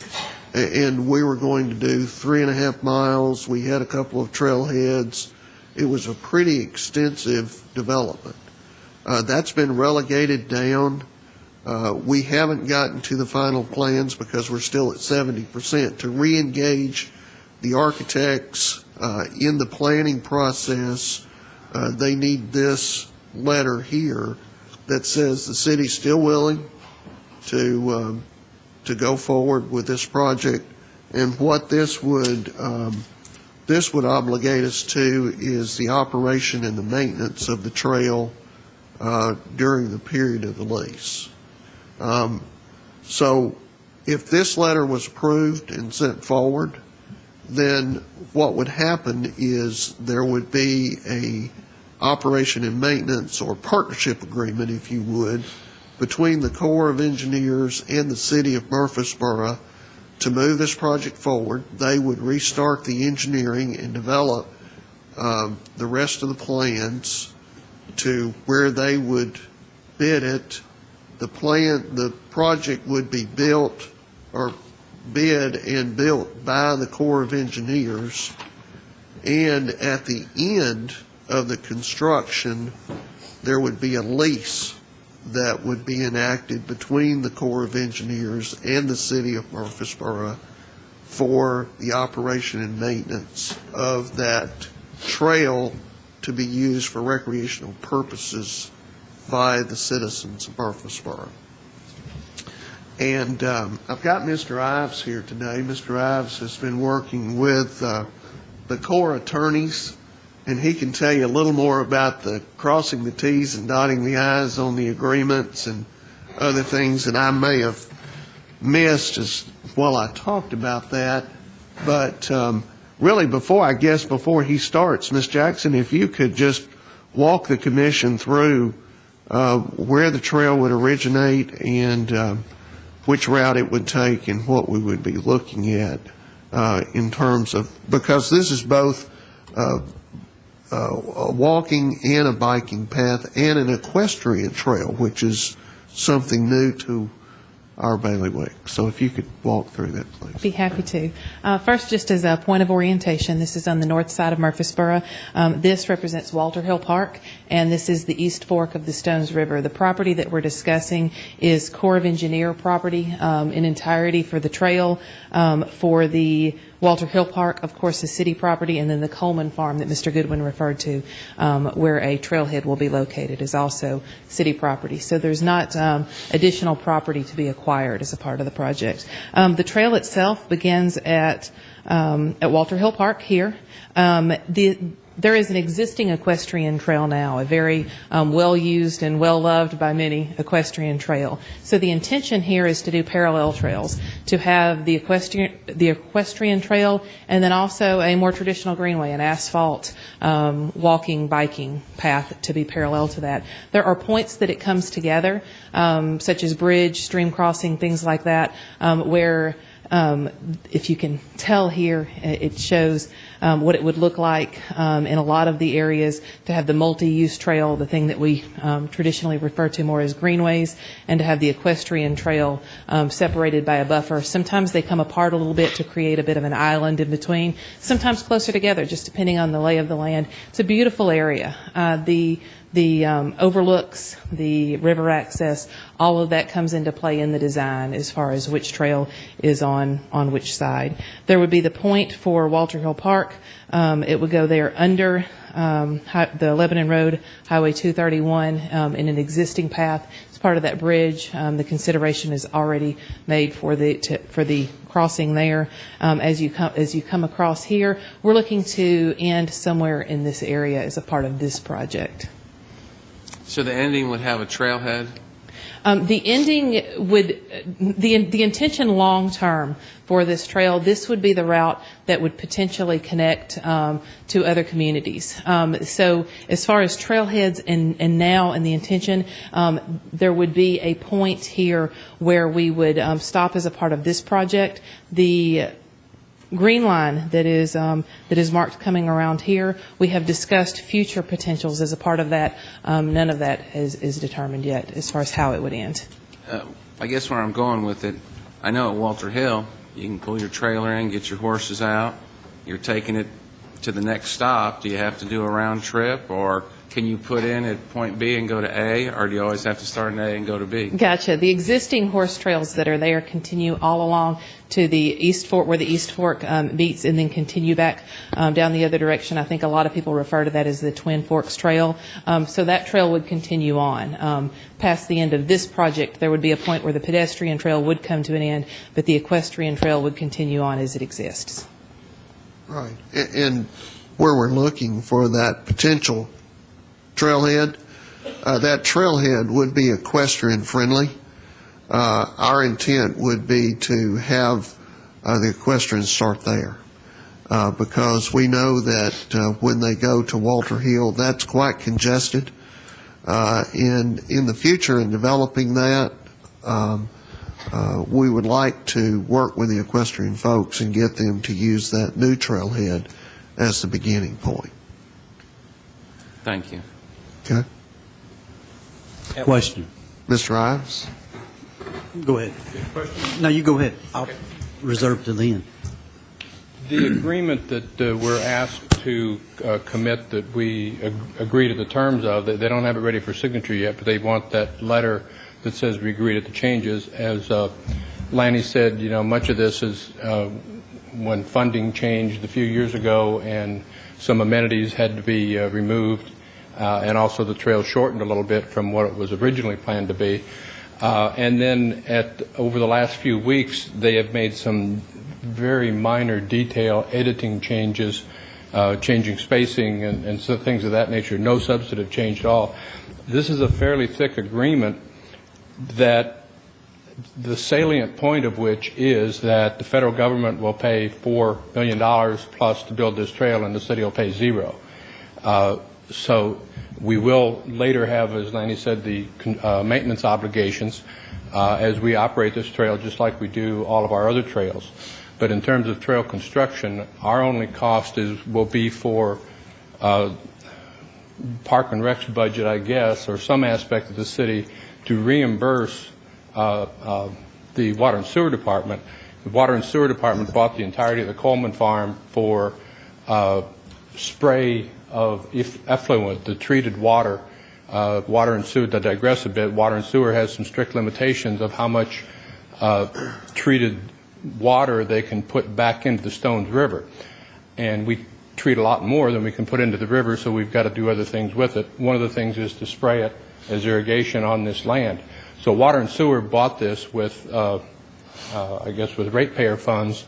And we were going to do 3.5 miles. We had a couple of trailheads. It was a pretty extensive development. That's been relegated down. We haven't gotten to the final plans because we're still at 70%. To re-engage the architects in the planning process, they need this letter here that says the city's still willing to go forward with this project. And what this would obligate us to is the operation and the maintenance of the trail during the period of the lease. So if this letter was approved and sent forward, then what would happen is there would be a operation and maintenance or partnership agreement, if you would, between the Corps of Engineers and the City of Murfreesboro to move this project forward. They would restart the engineering and develop the rest of the plans to where they would bid it. The project would be built or bid and built by the Corps of Engineers, and at the end of the construction, there would be a lease that would be enacted between the Corps of Engineers and the City of Murfreesboro for the operation and maintenance of that trail to be used for recreational purposes by the citizens of Murfreesboro. And I've got Mr. Ives here today. Mr. Ives has been working with the Corps attorneys, and he can tell you a little more about the crossing the T's and dotting the I's on the agreements and other things that I may have missed as while I talked about that. But really, before he starts, Ms. Jackson, if you could just walk the commission through where the trail would originate and which route it would take and what we would be looking at in terms of, because this is both a walking and a biking path and an equestrian trail, which is something new to our bailiwick. So if you could walk through that, please. Be happy to. First, just as a point of orientation, this is on the north side of Murfreesboro. This represents Walter Hill Park, and this is the East Fork of the Stones River. The property that we're discussing is Corps of Engineer property in entirety for the trail. For the Walter Hill Park, of course, is city property, and then the Coleman Farm that Mr. Goodwin referred to, where a trailhead will be located, is also city property. So there's not additional property to be acquired as a part of the project. The trail itself begins at Walter Hill Park here. There is an existing equestrian trail now, a very well-used and well-loved by many equestrian trail. So the intention here is to do parallel trails, to have the equestrian trail and then also a more traditional greenway, an asphalt walking, biking path to be parallel to that. There are points that it comes together, such as bridge, stream crossing, things like that, where if you can tell here, it shows what it would look like in a lot of the areas to have the multi-use trail, the thing that we traditionally refer to more as greenways, and to have the equestrian trail separated by a buffer. Sometimes they come apart a little bit to create a bit of an island in between, sometimes closer together, just depending on the lay of the land. It's a beautiful area. The overlooks, the river access, all of that comes into play in the design as far as which trail is on which side. There would be the point for Walter Hill Park. It would go there under the Lebanon Road, Highway 231, in an existing path. It's part of that bridge. The consideration is already made for the crossing there. As you come across here, we're looking to end somewhere in this area as a part of this project. So the ending would have a trailhead? The ending would, the intention long term for this trail, this would be the route that would potentially connect to other communities. So as far as trailheads and now and the intention, there would be a point here where we would stop as a part of this project. The green line that is marked coming around here, we have discussed future potentials as a part of that. None of that is determined yet as far as how it would end. I guess where I'm going with it, I know at Walter Hill, you can pull your trailer in, get your horses out, you're taking it to the next stop. Do you have to do a round trip, or can you put in at point B and go to A, or do you always have to start in A and go to B? Gotcha. The existing horse trails that are there continue all along to the East Fork, where the East Fork meets, and then continue back down the other direction. I think a lot of people refer to that as the Twin Forks Trail. So that trail would continue on. Past the end of this project, there would be a point where the pedestrian trail would come to an end, but the equestrian trail would continue on as it exists. Right. And where we're looking for that potential trailhead, that trailhead would be equestrian friendly. Our intent would be to have the equestrians start there because we know that when they go to Walter Hill, that's quite congested. And in the future, in developing that, we would like to work with the equestrian folks and get them to use that new trailhead as the beginning point. Thank you. Okay. Question. Mr. Ives? Go ahead. No, you go ahead. I'll reserve to the end. The agreement that we're asked to commit, that we agree to the terms of, they don't have it ready for signature yet, but they want that letter that says we agree to the changes. As Lanny said, much of this is when funding changed a few years ago and some amenities had to be removed, and also the trail shortened a little bit from what it was originally planned to be. And then over the last few weeks, they have made some very minor detail editing changes, changing spacing and so things of that nature. No substantive change at all. This is a fairly thick agreement that the salient point of which is that the federal government will pay $4 million plus to build this trail, and the city will pay zero. So we will later have, as Lanny said, the maintenance obligations as we operate this trail, just like we do all of our other trails. But in terms of trail construction, our only cost will be for Park and Rec's budget, I guess, or some aspect of the city to reimburse the Water and Sewer Department. The Water and Sewer Department bought the entirety of the Coleman Farm for spray of effluent, the treated water. Water and Sewer, to digress a bit, Water and Sewer has some strict limitations of how much treated water they can put back into the Stones River. And we treat a lot more than we can put into the river, so we've got to do other things with it. One of the things is to spray it as irrigation on this land. So Water and Sewer bought this with, I guess, with ratepayer funds,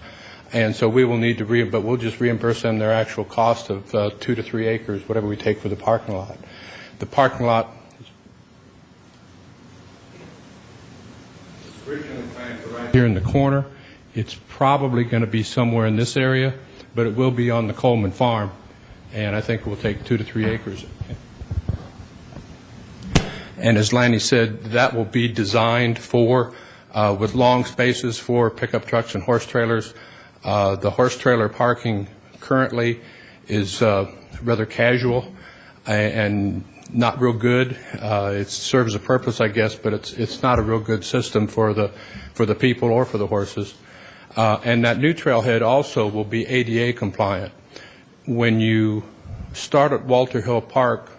and so we will need to but we'll just reimburse them their actual cost of 2 to 3 acres, whatever we take for the parking lot. The parking lot is originally planned for right here in the corner. It's probably going to be somewhere in this area, but it will be on the Coleman Farm, and I think it will take 2 to 3 acres. And as Lanny said, that will be designed for, with long spaces for pickup trucks and horse trailers. The horse trailer parking currently is rather casual and not real good. It serves a purpose, I guess, but it's not a real good system for the people or for the horses. And that new trailhead also will be ADA compliant. When you start at Walter Hill Park,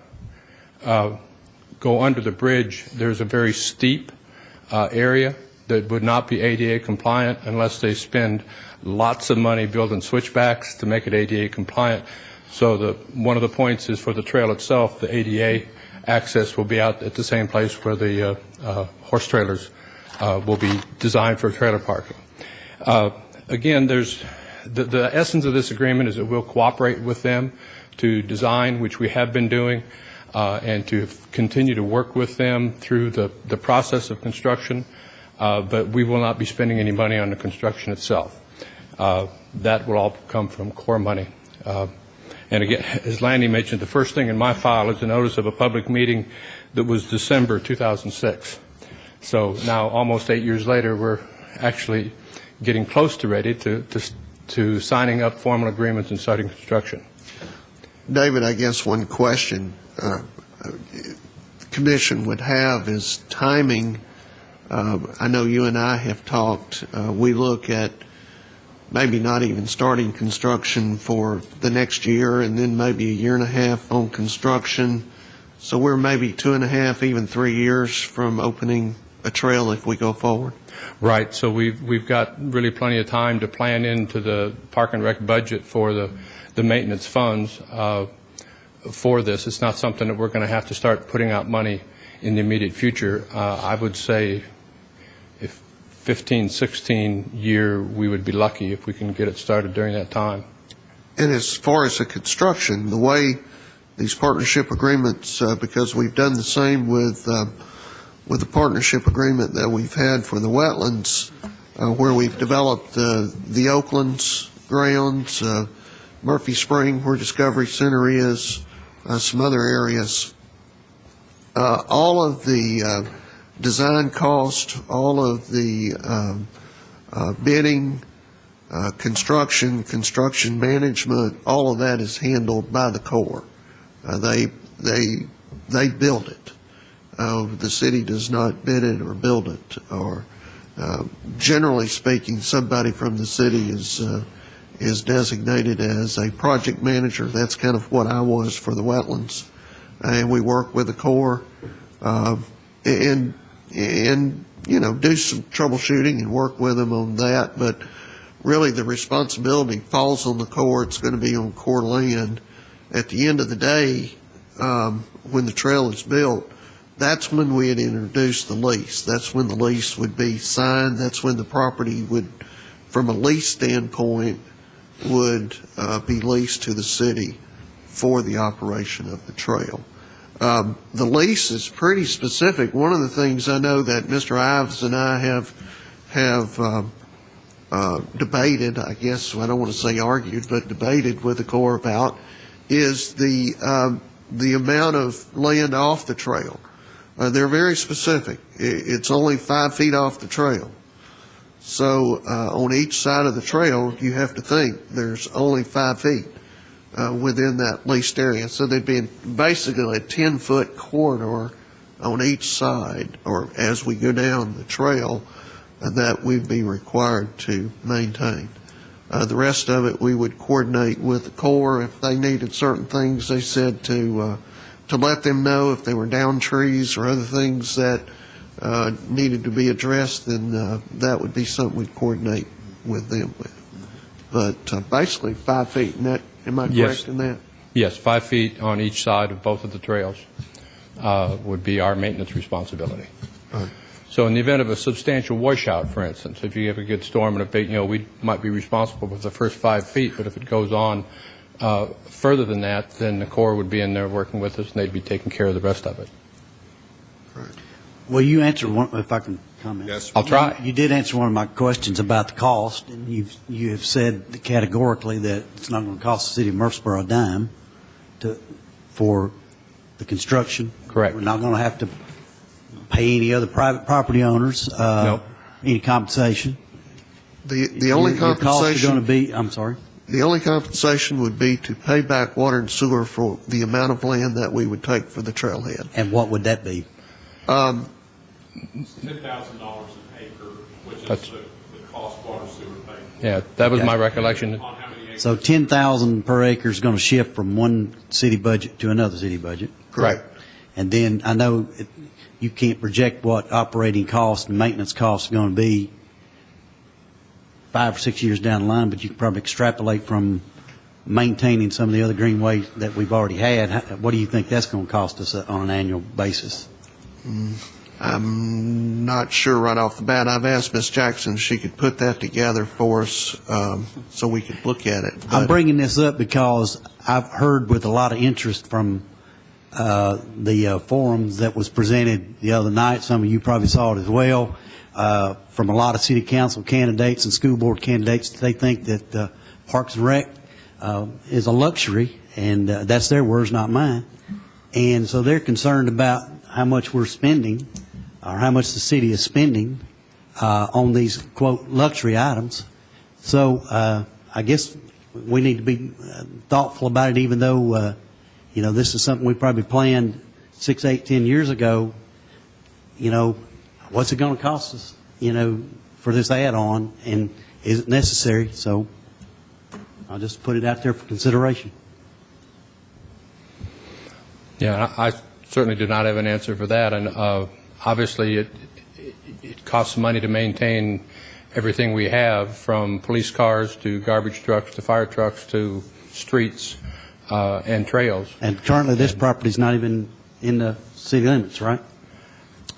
go under the bridge, there's a very steep area that would not be ADA compliant unless they spend lots of money building switchbacks to make it ADA compliant. So one of the points is for the trail itself, the ADA access will be out at the same place where the horse trailers will be designed for trailer parking. Again, there's the essence of this agreement is that we'll cooperate with them to design, which we have been doing, and to continue to work with them through the process of construction, but we will not be spending any money on the construction itself. That will all come from core money. And again, as Lanny mentioned, the first thing in my file is a notice of a public meeting that was December 2006. So now, almost 8 years later, we're actually getting close to ready to to signing up formal agreements and starting construction. David, I guess one question the commission would have is timing. I know you and I have talked. We look at maybe not even starting construction for the next year, and then maybe a year and a half on construction. So we're maybe 2.5, even 3 years from opening a trail if we go forward. Right. So we've got really plenty of time to plan into the Park and Rec budget for the maintenance funds for this. It's not something that we're going to have to start putting out money in the immediate future. I would say if 15, 16 year, we would be lucky if we can get it started during that time. And as far as the construction, the way these partnership agreements, because we've done the same with the partnership agreement that we've had for the wetlands, where we've developed the Oaklands grounds, Murphy Spring, where Discovery Center is, some other areas. All of the design cost, all of the bidding, construction management, all of that is handled by the Corps. They build it. The city does not bid it or build it. Or generally speaking, somebody from the city is designated as a project manager. That's kind of what I was for the wetlands, and we work with the Corps and do some troubleshooting and work with them on that. But really, the responsibility falls on the Corps. It's going to be on Corps land. At the end of the day, when the trail is built, that's when we'd introduce the lease. That's when the lease would be signed. That's when the property would, from a lease standpoint, would be leased to the city for the operation of the trail. The lease is pretty specific. One of the things I know that Mr. Ives and I have debated, I guess I don't want to say argued, but debated with the Corps about, is the amount of land off the trail. They're very specific. It's only 5 feet off the trail. So on each side of the trail, you have to think there's only 5 feet within that leased area. So there'd be basically a 10-foot corridor on each side, or as we go down the trail, that we'd be required to maintain. The rest of it, we would coordinate with the Corps. If they needed certain things, they said to let them know if they were down trees or other things that needed to be addressed, then that would be something we'd coordinate with them with. But basically 5 feet, and that, am I correct in that? Yes, 5 feet on each side of both of the trails would be our maintenance responsibility. Right. So in the event of a substantial washout, for instance, if you have a good storm and we might be responsible for the first 5 feet, but if it goes on further than that, then the Corps would be in there working with us, and they'd be taking care of the rest of it. Right. Well, you answered one, if I can comment. Yes. I'll try. You did answer one of my questions about the cost, and you have said categorically that it's not going to cost the city of Murfreesboro a dime for the construction. Correct. We're not going to have to pay any other private property owners Nope. any compensation. The only Your costs are compensation going to be, I'm sorry? The only compensation would be to pay back water and sewer for the amount of land that we would take for the trailhead. And what would that be? $10,000 an acre, which is That's- the cost water sewer thing. Yeah, that was Okay. my recollection. On how many acres? So 10,000 per acre is going to shift from one city budget to another city budget. Correct. And then I know you can't project what operating costs and maintenance costs are going to be 5 or 6 years down the line, but you can probably extrapolate from maintaining some of the other greenways that we've already had. What do you think that's going to cost us on an annual basis? I'm not sure right off the bat. I've asked Ms. Jackson if she could put that together for us so we could look at it. I'm But- bringing this up because I've heard with a lot of interest from the forums that was presented the other night. Some of you probably saw it as well. From a lot of city council candidates and school board candidates, they think that Parks and Rec is a luxury, and that's their words, not mine. And so they're concerned about how much we're spending, or how much the city is spending on these, quote, luxury items. So I guess we need to be thoughtful about it, even though, this is something we probably planned 6, 8, 10 years ago. What's it going to cost us, for this add-on, and is it necessary? So I'll just put it out there for consideration. Yeah, I certainly do not have an answer for that, and obviously it costs money to maintain everything we have, from police cars to garbage trucks to fire trucks to streets and trails. And currently, this property is not even in the city limits, right?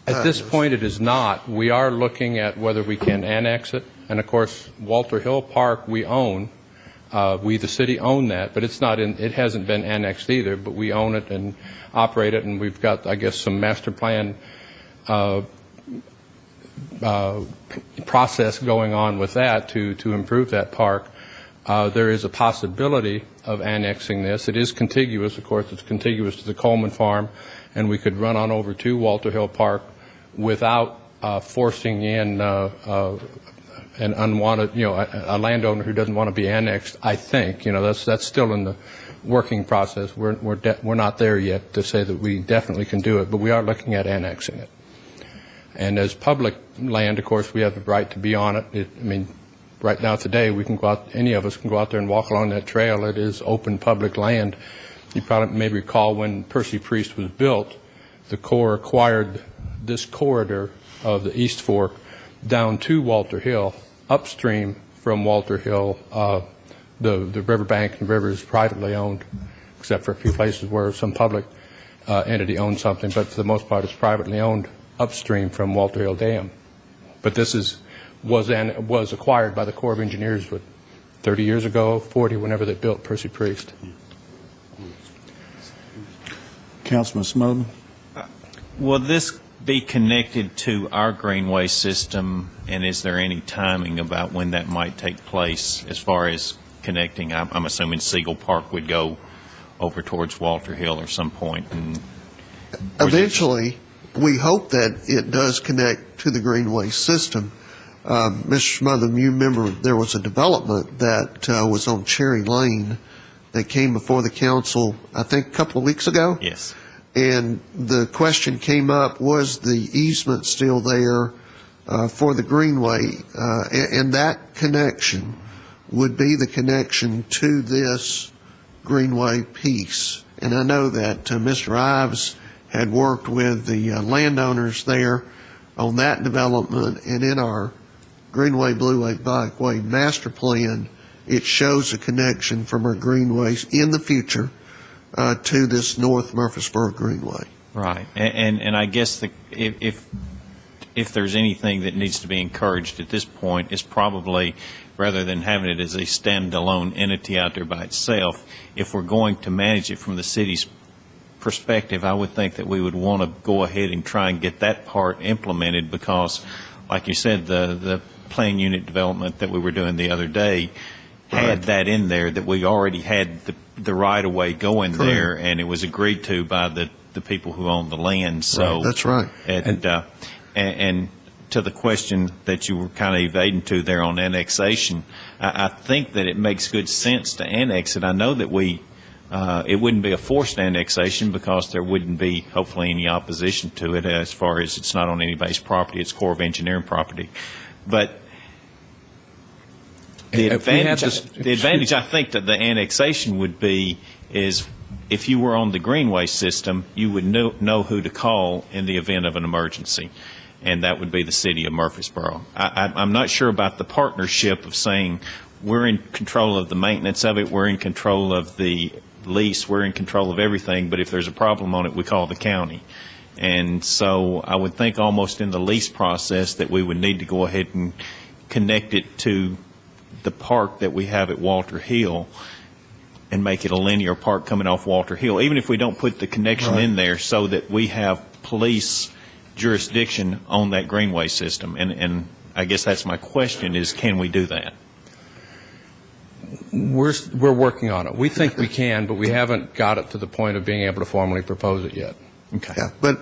At this point, it is not. We are looking at whether we can annex it, and of course, Walter Hill Park we own. We, the city, own that, but it hasn't been annexed either, but we own it and operate it, and we've got, I guess, some master plan process going on with that to improve that park. There is a possibility of annexing this. It is contiguous, of course. It's contiguous to the Coleman Farm, and we could run on over to Walter Hill Park without forcing in an unwanted, a landowner who doesn't want to be annexed. I think, that's still in the working process. We're not there yet to say that we definitely can do it, but we are looking at annexing it. And as public land, of course, we have the right to be on it. Right now today, we can go out. Any of us can go out there and walk along that trail. It is open public land. You probably may recall when Percy Priest was built, the Corps acquired this corridor of the East Fork down to Walter Hill, upstream from Walter Hill. The riverbank and river is privately owned, except for a few places where some public entity owns something, but for the most part it's privately owned upstream from Walter Hill Dam. But this was acquired by the Corps of Engineers 30 years ago, 40, whenever they built Percy Priest. Councilman Smotherman? Will this be connected to our greenway system, and is there any timing about when that might take place as far as connecting? I'm assuming Siegel Park would go over towards Walter Hill or some point. Eventually, we hope that it does connect to the greenway system. Mr. Smotherman, you remember there was a development that was on Cherry Lane that came before the council, I think, a couple of weeks ago? Yes. And the question came up, was the easement still there for the greenway? And that connection would be the connection to this greenway piece. And I know that Mr. Ives had worked with the landowners there on that development, and in our Greenway Blueway Bikeway master plan, it shows a connection from our greenways in the future to this North Murfreesboro Greenway. Right, and I guess if there's anything that needs to be encouraged at this point, is probably, rather than having it as a standalone entity out there by itself, if we're going to manage it from the city's perspective, I would think that we would want to go ahead and try and get that part implemented, because, like you said, the plan unit development that we were doing the other day had that in there, that we already had the right-of-way going there, and it was agreed to by the people who own the land. So right, that's right. And to the question that you were kind of evading to there on annexation, I think that it makes good sense to annex it. I know that it wouldn't be a forced annexation, because there wouldn't be, hopefully, any opposition to it, as far as it's not on anybody's property. It's Corps of Engineering property. But the advantage I think that the annexation would be is, if you were on the greenway system, you would know who to call in the event of an emergency, and that would be the city of Murfreesboro. I'm not sure about the partnership of saying we're in control of the maintenance of it, we're in control of the lease, we're in control of everything, but if there's a problem on it, we call the county. And so I would think almost in the lease process that we would need to go ahead and connect it to the park that we have at Walter Hill and make it a linear park coming off Walter Hill, even if we don't put the connection in there, so that we have police jurisdiction on that greenway system. And I guess that's my question, is can we do that? We're working on it. We think we can, but we haven't got it to the point of being able to formally propose it yet. Okay. Yeah, but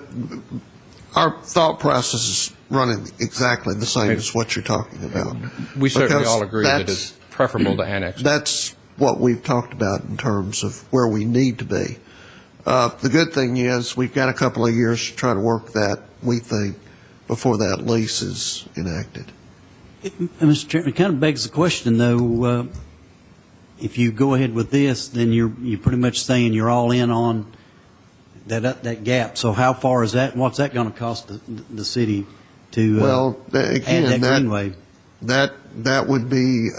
our thought process is running exactly the same as what you're talking about. We certainly Because all agree that it's preferable to annex. That's what we've talked about in terms of where we need to be. The good thing is we've got a couple of years to try to work that, we think, before that lease is enacted. Mr. Chairman, it kind of begs the question, though, if you go ahead with this, then you're pretty much saying you're all in on that gap. So how far is that, and what's that going to cost the city to again, add that greenway? That would be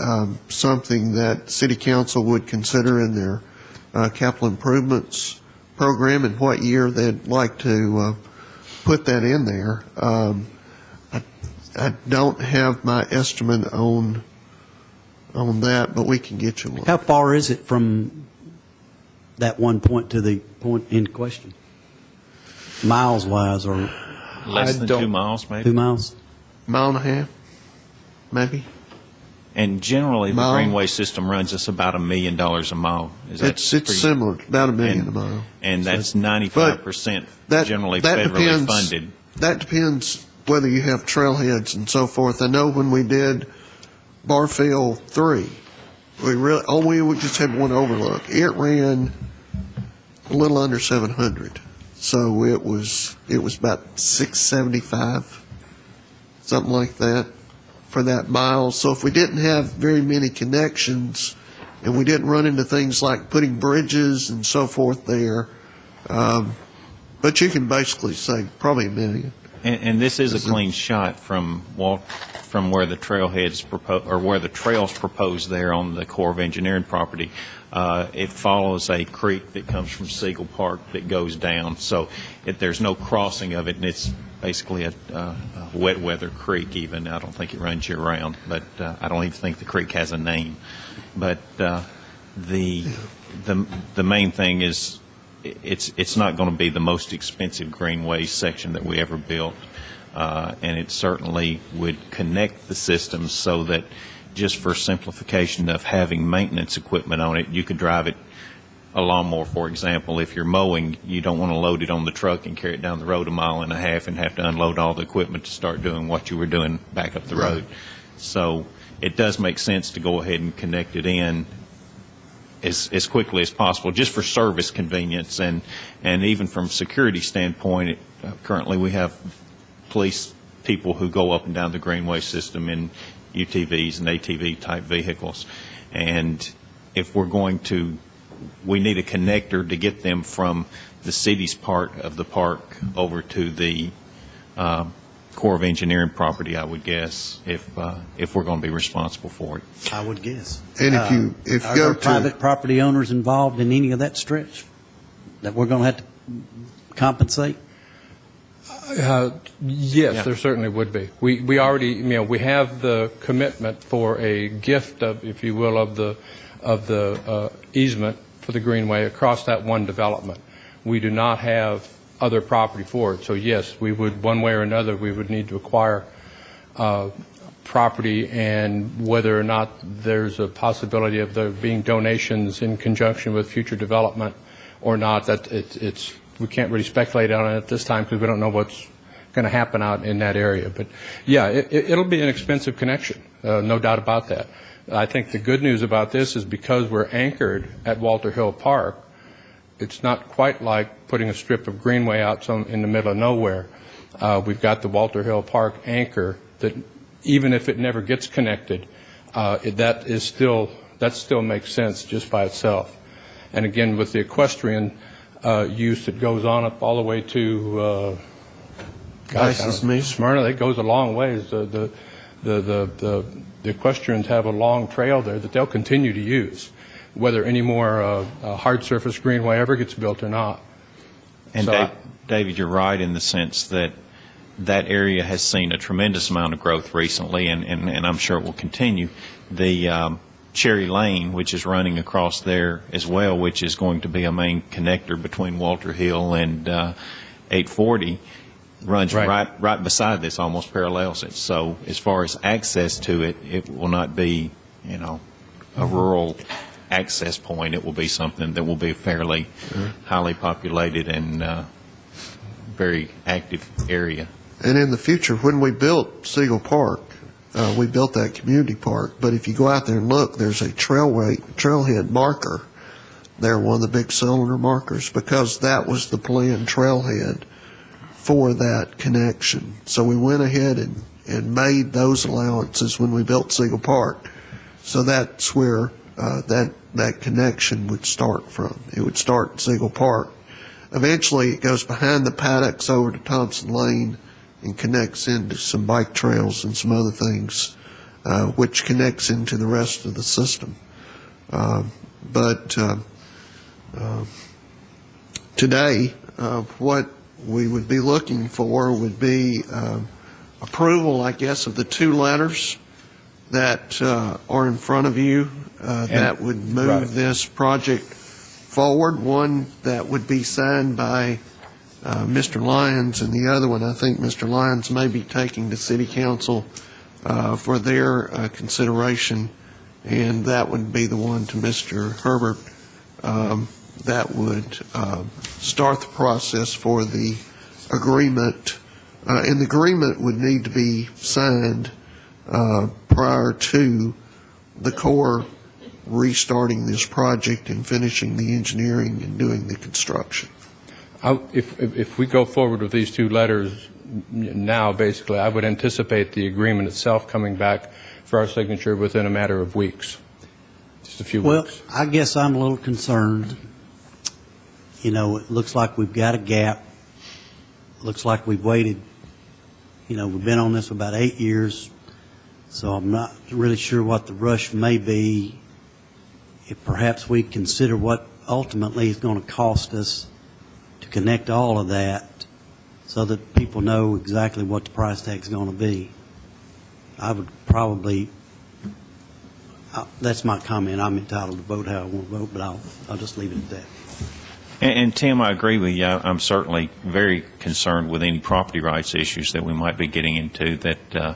something that City Council would consider in their capital improvements program and what year they'd like to put that in there. I don't have my estimate on that, but we can get you one. How far is it from that one point to the point in question? Miles-wise, or Less than 2 miles, maybe? 2 miles? Mile and a half, maybe? And generally, the Mile. greenway system runs us about $1 million a mile. Is that It's pretty- similar, about $1 million a mile. And that's 95% generally that federally depends- funded. That depends whether you have trailheads and so forth. I know when we did Barfield 3, we just had one overlook. It ran a little under 700, so it was about 675, something like that, for that mile. So if we didn't have very many connections, and we didn't run into things like putting bridges and so forth there, but you can basically say probably $1 million. And this is a clean shot from where the trailheads or where the trails proposed there on the Corps of Engineering property. It follows a creek that comes from Siegel Park that goes down, so there's no crossing of it, and it's basically a wet weather creek. Even I don't think it runs year round, but I don't even think the creek has a name. But the main thing is, it's not going to be the most expensive greenway section that we ever built, and it certainly would connect the systems so that, just for simplification of having maintenance equipment on it, you could drive it, a lawnmower, for example. If you're mowing, you don't want to load it on the truck and carry it down the road 1.5 miles and have to unload all the equipment to start doing what you were doing back up the road. So it does make sense to go ahead and connect it in as quickly as possible, just for service convenience, and even from security standpoint. Currently, we have police people who go up and down the greenway system in UTVs and ATV type vehicles, and if we're going to, we need a connector to get them from the city's part of the park over to the Corps of Engineering property, I would guess, if we're going to be responsible for it. I would guess. And if you Are go there to private property owners involved in any of that stretch that we're going to have to compensate? Yes, there certainly would be. We already, we have the commitment for a gift of, if you will, of the easement for the greenway across that one development. We do not have other property for it. So yes, we would, one way or another, we would need to acquire property, and whether or not there's a possibility of there being donations in conjunction with future development or not, that it's we can't really speculate on it at this time because we don't know what's going to happen out in that area. But yeah, it'll be an expensive connection, no doubt about that. I think the good news about this is because we're anchored at Walter Hill Park, it's not quite like putting a strip of greenway out in the middle of nowhere. We've got the Walter Hill Park anchor that, even if it never gets connected, that still makes sense just by itself. And again, with the equestrian use that goes on up all the way to Smyrna, that goes a long ways. The equestrians have a long trail there that they'll continue to use, whether any more hard surface greenway ever gets built or not. And So David, you're right in the sense that that area has seen a tremendous amount of growth recently, and I'm sure it will continue. The Cherry Lane, which is running across there as well, which is going to be a main connector between Walter Hill and 840, runs right beside this, almost parallels it. So as far as access to it, it will not be, a rural access point. It will be something that will be fairly highly populated and very active area. And in the future, when we built Siegel Park, we built that community park. But if you go out there and look, there's a trailhead marker there, one of the big cylinder markers, because that was the planned trailhead for that connection. So we went ahead and made those allowances when we built Siegel Park. So that's where that connection would start from. It would start at Siegel Park. Eventually, it goes behind the paddocks over to Thompson Lane and connects into some bike trails and some other things, which connects into the rest of the system. But today, what we would be looking for would be approval, I guess, of the two letters that are in front of you that would move this project forward. One that would be signed by Mr. Lyons, and the other one, I think Mr. Lyons may be taking to City Council for their consideration, and that would be the one to Mr. Herbert that would start the process for the agreement. And the agreement would need to be signed prior to the Corps restarting this project and finishing the engineering and doing the construction. If we go forward with these two letters now, basically, I would anticipate the agreement itself coming back for our signature within a matter of weeks, just a few weeks. Well, I guess I'm a little concerned. You know, it looks like we've got a gap. Looks like we've waited. You know, we've been on this about 8 years, so I'm not really sure what the rush may be. If perhaps we consider what ultimately is going to cost us to connect all of that so that people know exactly what the price tag is going to be. I would probably, that's my comment. I'm entitled to vote how I want to vote, but I'll just leave it at that. And Tim, I agree with you. I'm certainly very concerned with any property rights issues that we might be getting into that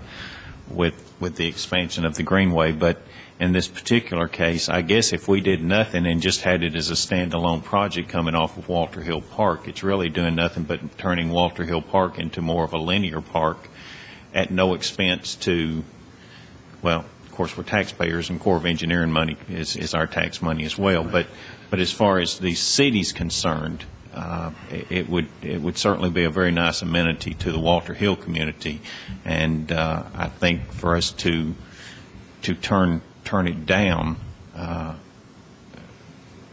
with the expansion of the Greenway. But in this particular case, I guess if we did nothing and just had it as a standalone project coming off of Walter Hill Park, it's really doing nothing but turning Walter Hill Park into more of a linear park at no expense to, well, of course, we're taxpayers, and Corps of Engineering money is our tax money as well. But as far as the city's concerned, it would certainly be a very nice amenity to the Walter Hill community, and I think for us to turn it down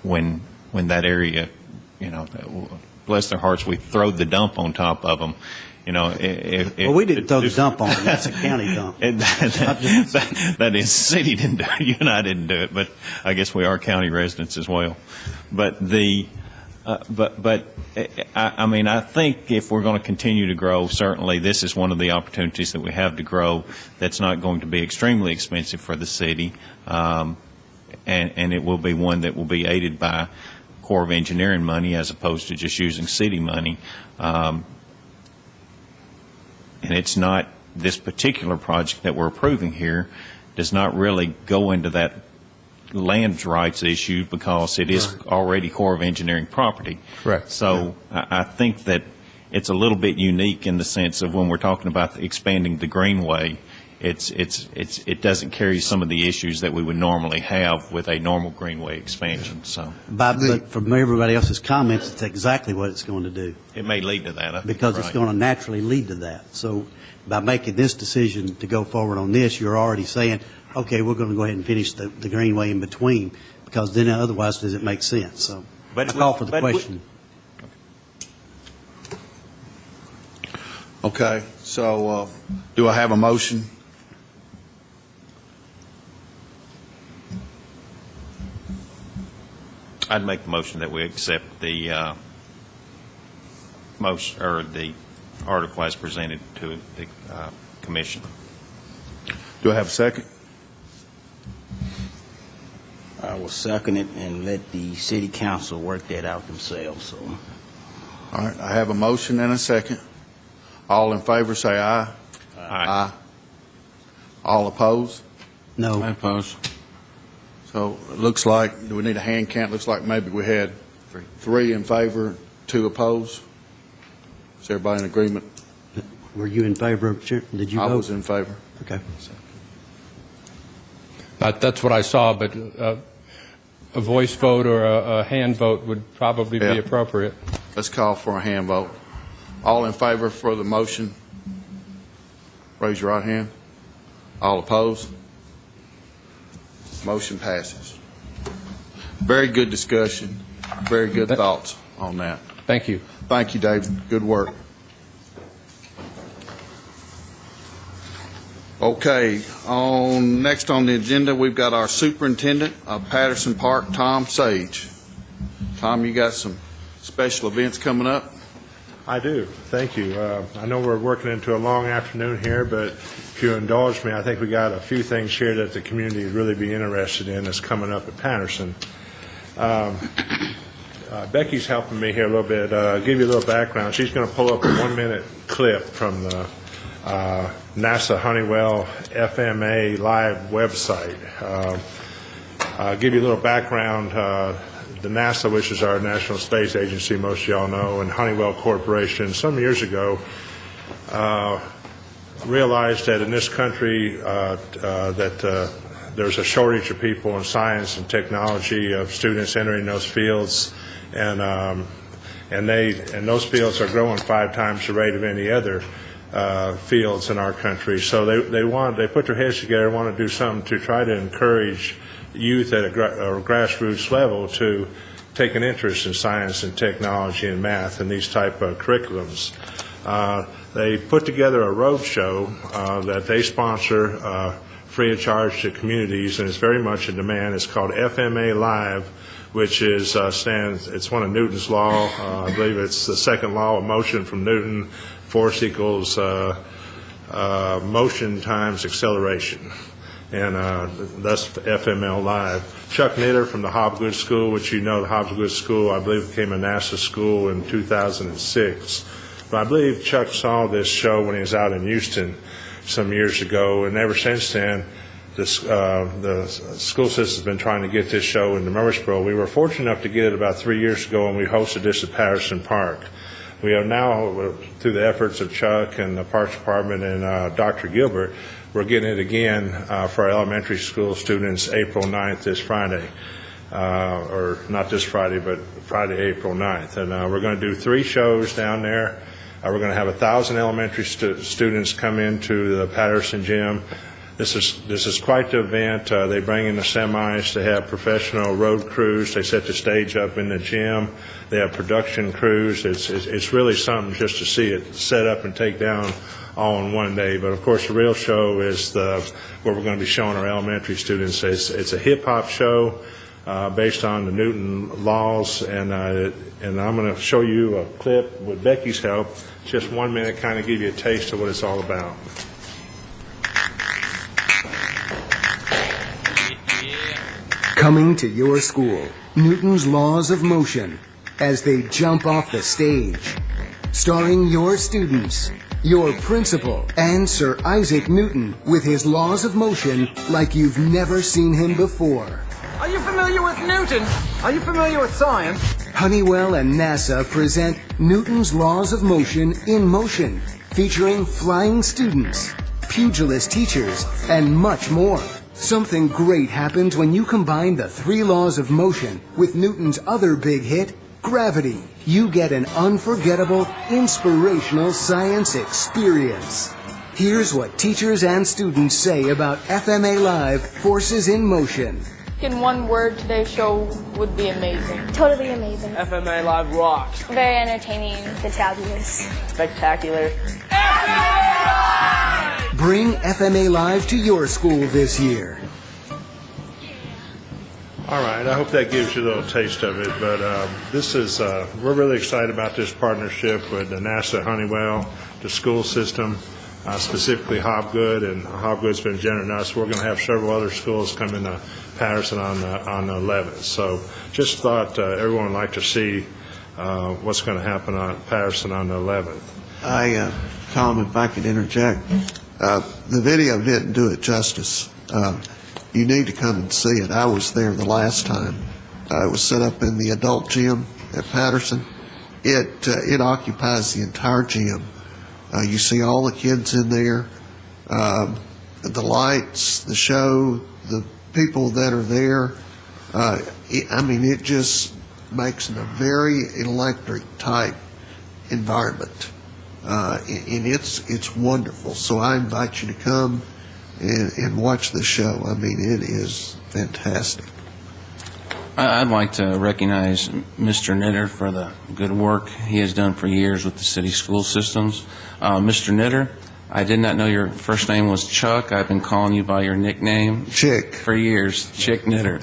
when that area, you know, bless their hearts, we throw the dump on top of them. You know, well, we didn't throw the dump on them. That's a county dump. That is, city didn't do it. You and I didn't do it, but I guess we are county residents as well. But I mean, I think if we're going to continue to grow, certainly this is one of the opportunities that we have to grow that's not going to be extremely expensive for the city, and it will be one that will be aided by Corps of Engineering money as opposed to just using city money. And it's not, this particular project that we're approving here does not really go into that land rights issue because it is already Corps of Engineering property. Correct. So I think that it's a little bit unique in the sense of when we're talking about expanding the Greenway, it doesn't carry some of the issues that we would normally have with a normal Greenway expansion. So, but from everybody else's comments, it's exactly what it's going to do. It may lead to that. I think because you're it's right. going to naturally lead to that. So by making this decision to go forward on this, you're already saying, okay, we're going to go ahead and finish the Greenway in between, because then otherwise does it make sense? So I call for the question. Okay, so do I have a motion? I'd make the motion that we accept the motion, or the article as presented to the commission. Do I have a second? I will second it and let the city council work that out themselves. So, All right, I have a motion and a second. All in favor, say aye. Aye. All opposed? No. I oppose. So it looks like, do we need a hand count? Looks like maybe we had three in favor, two opposed. Is everybody in agreement? Were you in favor of it, Chair? Did you vote? I was in favor. Okay. That's what I saw, but a voice vote or a hand vote would probably be Yeah. appropriate. Let's call for a hand vote. All in favor for the motion, raise your right hand. All opposed? Motion passes. Very good discussion, very good thoughts on that. Thank you. Thank you, David. Good work. Okay, next on the agenda, we've got our superintendent of Patterson Park, Tom Sage. Tom, you got some special events coming up? I do. Thank you. I know we're working into a long afternoon here, but if you indulge me, I think we got a few things here that the community would really be interested in that's coming up at Patterson. Becky's helping me here a little bit. Give you a little background. She's going to pull up a 1-minute clip from the NASA Honeywell FMA Live website. Give you a little background. The NASA, which is our National Space Agency, most of y'all know, and Honeywell Corporation, some years ago, realized that in this country that there's a shortage of people in science and technology, of students entering those fields, and those fields are growing 5 times the rate of any other fields in our country. So they put their heads together and want to do something to try to encourage youth at a grassroots level to take an interest in science and technology and math and these type of curriculums. They put together a road show that they sponsor free of charge to communities, and it's very much in demand. It's called FMA Live, which is it's one of Newton's law. I believe it's the second law of motion from Newton. Force equals motion times acceleration. And that's FML Live. Chuck Knitter from the Hobgood School, which you know the Hobgood School, I believe became a NASA school in 2006. But I believe Chuck saw this show when he was out in Houston some years ago, and ever since then, the school system's been trying to get this show into Murfreesboro. We were fortunate enough to get it about 3 years ago, and we hosted this at Patterson Park. We have now, through the efforts of Chuck and the Parks Department and Dr. Gilbert, we're getting it again for our elementary school students April 9th, this Friday. Or not this Friday, but Friday, April 9th. And we're going to do 3 shows down there. We're going to have 1,000 elementary students come into the Patterson gym. This is quite the event. They bring in the semis. They have professional road crews. They set the stage up in the gym. They have production crews. It's really something just to see it set up and take down all in one day. But of course, the real show is where we're going to be showing our elementary students. It's a hip hop show based on the Newton laws, and I'm going to show you a clip with Becky's help. Just 1 minute, kind of give you a taste of what it's all about. Coming to your school, Newton's Laws of Motion, as they jump off the stage. Starring your students, your principal, and Sir Isaac Newton with his laws of motion like you've never seen him before. Are you familiar with Newton? Are you familiar with science? Honeywell and NASA present Newton's Laws of Motion in Motion, featuring flying students, pugilist teachers, and much more. Something great happens when you combine the 3 laws of motion with Newton's other big hit, gravity. You get an unforgettable, inspirational science experience. Here's what teachers and students say about FMA Live, Forces in Motion. In one word, today's show would be amazing. Totally amazing. FMA Live rocks. Very entertaining. Fantabulous. Spectacular. Bring FMA Live to your school this year. All right, I hope that gives you a little taste of it, but we're really excited about this partnership with the NASA Honeywell, the school system, specifically Hobgood, and Hobgood's been generous enough. We're going to have several other schools come into Patterson on the 11th. So just thought everyone would like to see what's going to happen on Patterson on the 11th. Tom, if I could interject, the video didn't do it justice. You need to come and see it. I was there the last time. It was set up in the adult gym at Patterson. It occupies the entire gym. You see all the kids in there. The lights, the show, the people that are there, it just makes it a very electric type environment. And it's wonderful. So I invite you to come and watch the show. It is fantastic. I'd like to recognize Mr. Knitter for the good work he has done for years with the city school systems. Mr. Knitter, I did not know your first name was Chuck. I've been calling you by your nickname Chick for years, Chick Knitter.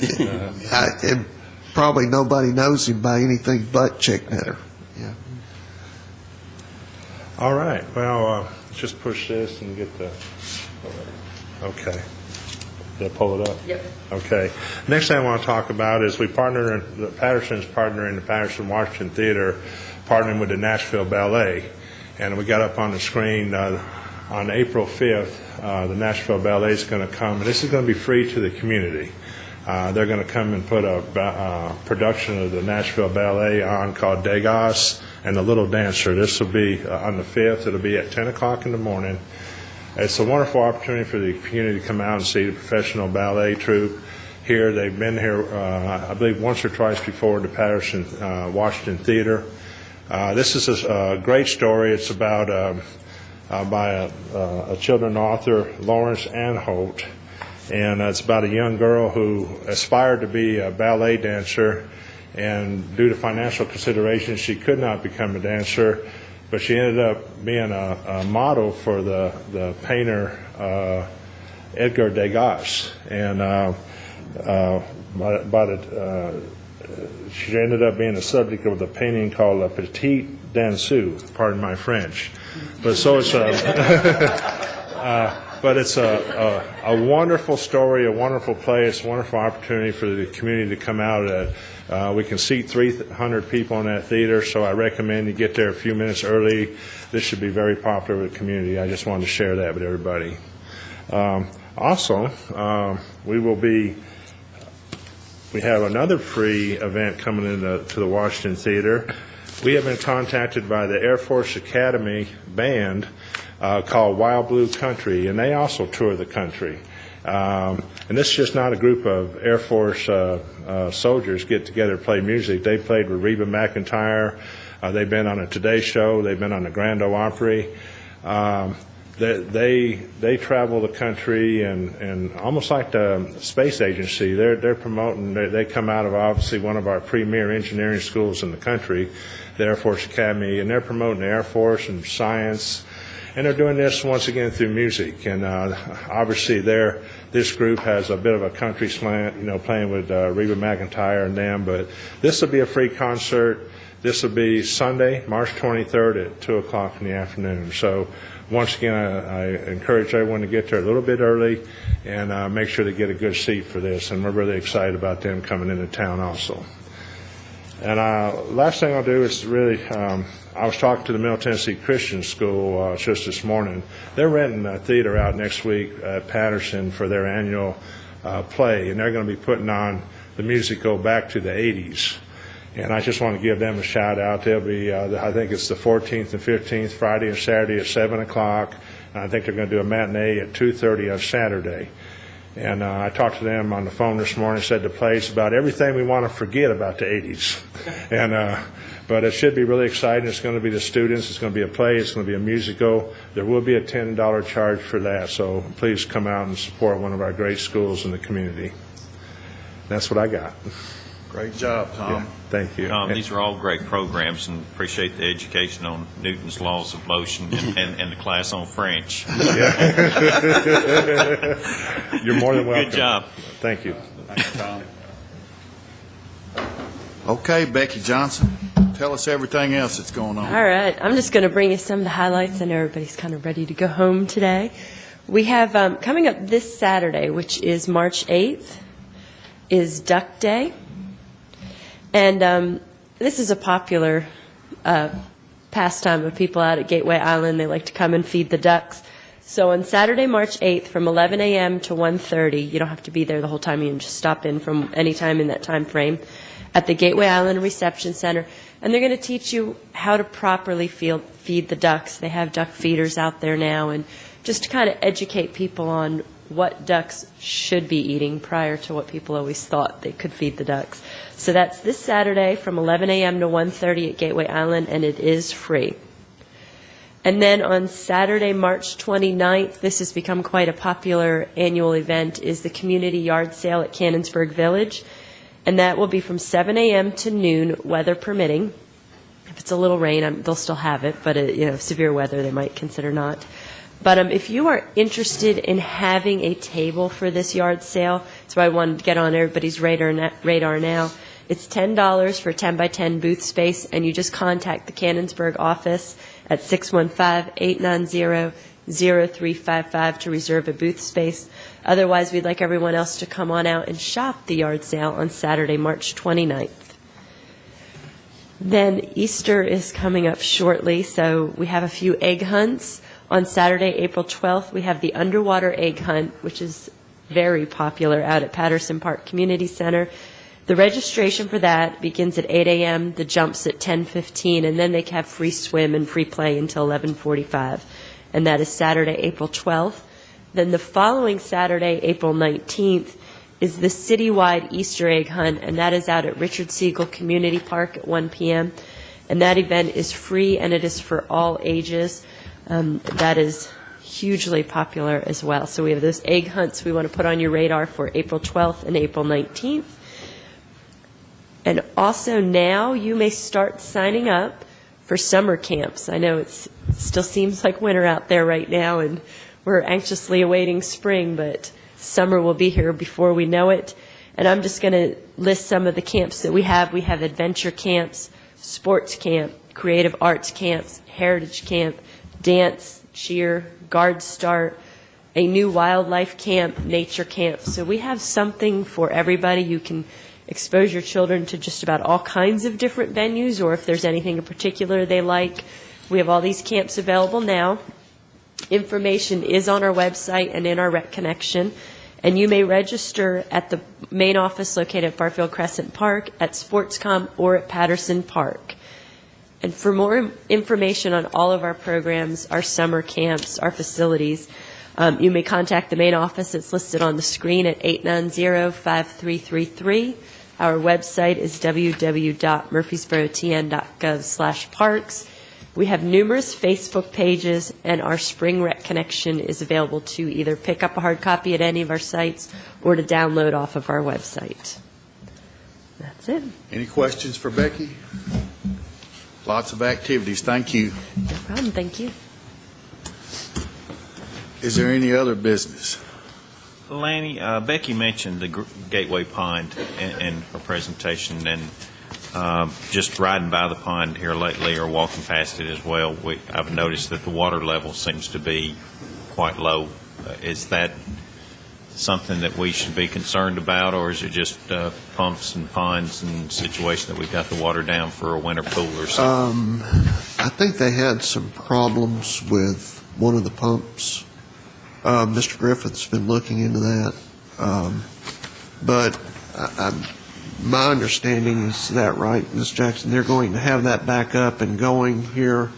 And probably nobody knows him by anything but Chick Knitter. Yeah. All right, well, just push this and get the, okay. Did I pull it up? Yep. Okay. Next thing I want to talk about is the Patterson's partnering the Patterson Washington Theater, partnering with the Nashville Ballet. And we got up on the screen on April 5th, the Nashville Ballet is going to come. And this is going to be free to the community. They're going to come and put a production of the Nashville Ballet on called Degas and the Little Dancer. This will be on the 5th. It'll be at 10 o'clock in the morning. It's a wonderful opportunity for the community to come out and see the professional ballet troupe here. They've been here, I believe, once or twice before, the Patterson Washington Theater. This is a great story. It's about by a children's author, Lawrence Anholt, and it's about a young girl who aspired to be a ballet dancer, and due to financial considerations, she could not become a dancer. But she ended up being a model for the painter Edgar Degas, and she ended up being the subject of the painting called La Petite Danseuse. Pardon my French, but so it's but it's a wonderful story, a wonderful play. It's a wonderful opportunity for the community to come out. We can seat 300 people in that theater, so I recommend you get there a few minutes early. This should be very popular with the community. I just wanted to share that with everybody. Also, we have another free event coming into the Washington Theater. We have been contacted by the Air Force Academy band called Wild Blue Country, and they also tour the country. And this is just not a group of Air Force soldiers get together to play music. They played with Reba McEntire. They've been on a Today Show. They've been on the Grand Ole Opry. They travel the country and almost like the space agency. They're promoting. They come out of obviously one of our premier engineering schools in the country, the Air Force Academy, and they're promoting the Air Force and science. And they're doing this once again through music. And obviously this group has a bit of a country slant, playing with Reba McEntire and them. But this will be a free concert. This will be Sunday, March 23rd at 2 o'clock in the afternoon. So once again, I encourage everyone to get there a little bit early and make sure they get a good seat for this. And we're really excited about them coming into town also. And last thing I'll do is really, I was talking to the Middle Tennessee Christian School just this morning. They're renting a theater out next week at Patterson for their annual play, and they're going to be putting on the musical Back to the 80s. And I just want to give them a shout out. They'll be, I think it's the 14th and 15th, Friday and Saturday at 7 o'clock. And I think they're going to do a matinee at 2:30 on Saturday. And I talked to them on the phone this morning, said the play's about everything we want to forget about the 80s. And but it should be really exciting. It's going to be the students. It's going to be a play. It's going to be a musical. There will be a $10 charge for that. So please come out and support one of our great schools in the community. That's what I got. Great job, Tom. Yeah, thank you. Tom, these are all great programs, and appreciate the education on Newton's laws of motion and the class on French. Yeah. You're more than welcome. Good job. Thank you. Thanks, Tom. Okay, Becky Johnson, tell us everything else that's going on. All right. I'm just going to bring you some of the highlights. I know everybody's kind of ready to go home today. We have coming up this Saturday, which is March 8th, is Duck Day. And this is a popular pastime of people out at Gateway Island. They like to come and feed the ducks. So on Saturday, March 8th, from 11 a.m. to 1:30, you don't have to be there the whole time. You can just stop in from any time in that time frame at the Gateway Island Reception Center. And they're going to teach you how to properly feed the ducks. They have duck feeders out there now. And just to kind of educate people on what ducks should be eating prior to what people always thought they could feed the ducks. So that's this Saturday from 11 a.m. to 1:30 at Gateway Island, and it is free. And then on Saturday, March 29th, this has become quite a popular annual event, is the community yard sale at Cannonsburg Village. And that will be from 7 a.m. to noon, weather permitting. If it's a little rain, they'll still have it, but severe weather, they might consider not. But if you are interested in having a table for this yard sale, that's why I wanted to get on everybody's radar now. It's $10 for 10 by 10 booth space, and you just contact the Cannonsburg office at 615-890-0355 to reserve a booth space. Otherwise, we'd like everyone else to come on out and shop the yard sale on Saturday, March 29th. Then Easter is coming up shortly, so we have a few egg hunts. On Saturday, April 12th, we have the underwater egg hunt, which is very popular out at Patterson Park Community Center. The registration for that begins at 8 a.m., the jump's at 10:15, and then they have free swim and free play until 11:45. And that is Saturday, April 12th. Then the following Saturday, April 19th, is the citywide Easter egg hunt, and that is out at Richard Siegel Community Park at 1 p.m. And that event is free, and it is for all ages. That is hugely popular as well. So we have those egg hunts we want to put on your radar for April 12th and April 19th. And also now you may start signing up for summer camps. I know it still seems like winter out there right now, and we're anxiously awaiting spring, but summer will be here before we know it. And I'm just going to list some of the camps that we have. We have adventure camps, sports camp, creative arts camps, heritage camp, dance, cheer, guard start, a new wildlife camp, nature camp. So we have something for everybody. You can expose your children to just about all kinds of different venues, or if there's anything in particular they like. We have all these camps available now. Information is on our website and in our Rec Connection, and you may register at the main office located at Barfield Crescent Park, at Sportscom, or at Patterson Park. And for more information on all of our programs, our summer camps, our facilities, you may contact the main office. It's listed on the screen at 890-5333. Our website is www.murfreesborotn.gov/parks. We have numerous Facebook pages, and our Spring Rec Connection is available to either pick up a hard copy at any of our sites or to download off of our website. That's it. Any questions for Becky? Lots of activities. Thank you. No problem. Thank you. Is there any other business? Lanny, Becky mentioned the Gateway Pond in her presentation, and just riding by the pond here lately or walking past it as well, I've noticed that the water level seems to be quite low. Is that something that we should be concerned about, or is it just pumps and ponds and situation that we've got the water down for a winter pool or something? I think they had some problems with one of the pumps. Mr. Griffith's been looking into that. But my understanding is that right, Ms. Jackson, they're going to have that back up and going here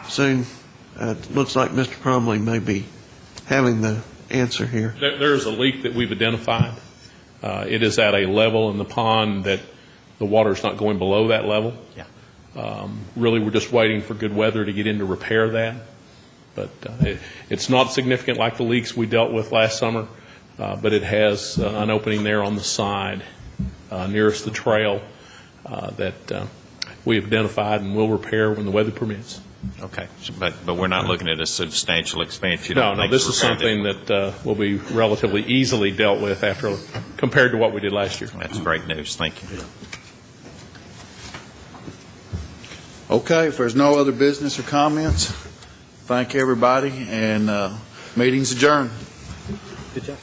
soon. It looks like Mr. Crumley may be having the answer here. There is a leak that we've identified. It is at a level in the pond that the water is not going below that level. Yeah. Really, we're just waiting for good weather to get in to repair that. But it's not significant like the leaks we dealt with last summer, but it has an opening there on the side nearest the trail that we have identified and will repair when the weather permits. Okay, but we're not looking at a substantial expansion. No, this is something that will be relatively easily dealt with compared to what we did last year. That's great news. Thank you. Okay, if there's no other business or comments, thank everybody, and meeting's adjourned. Good job.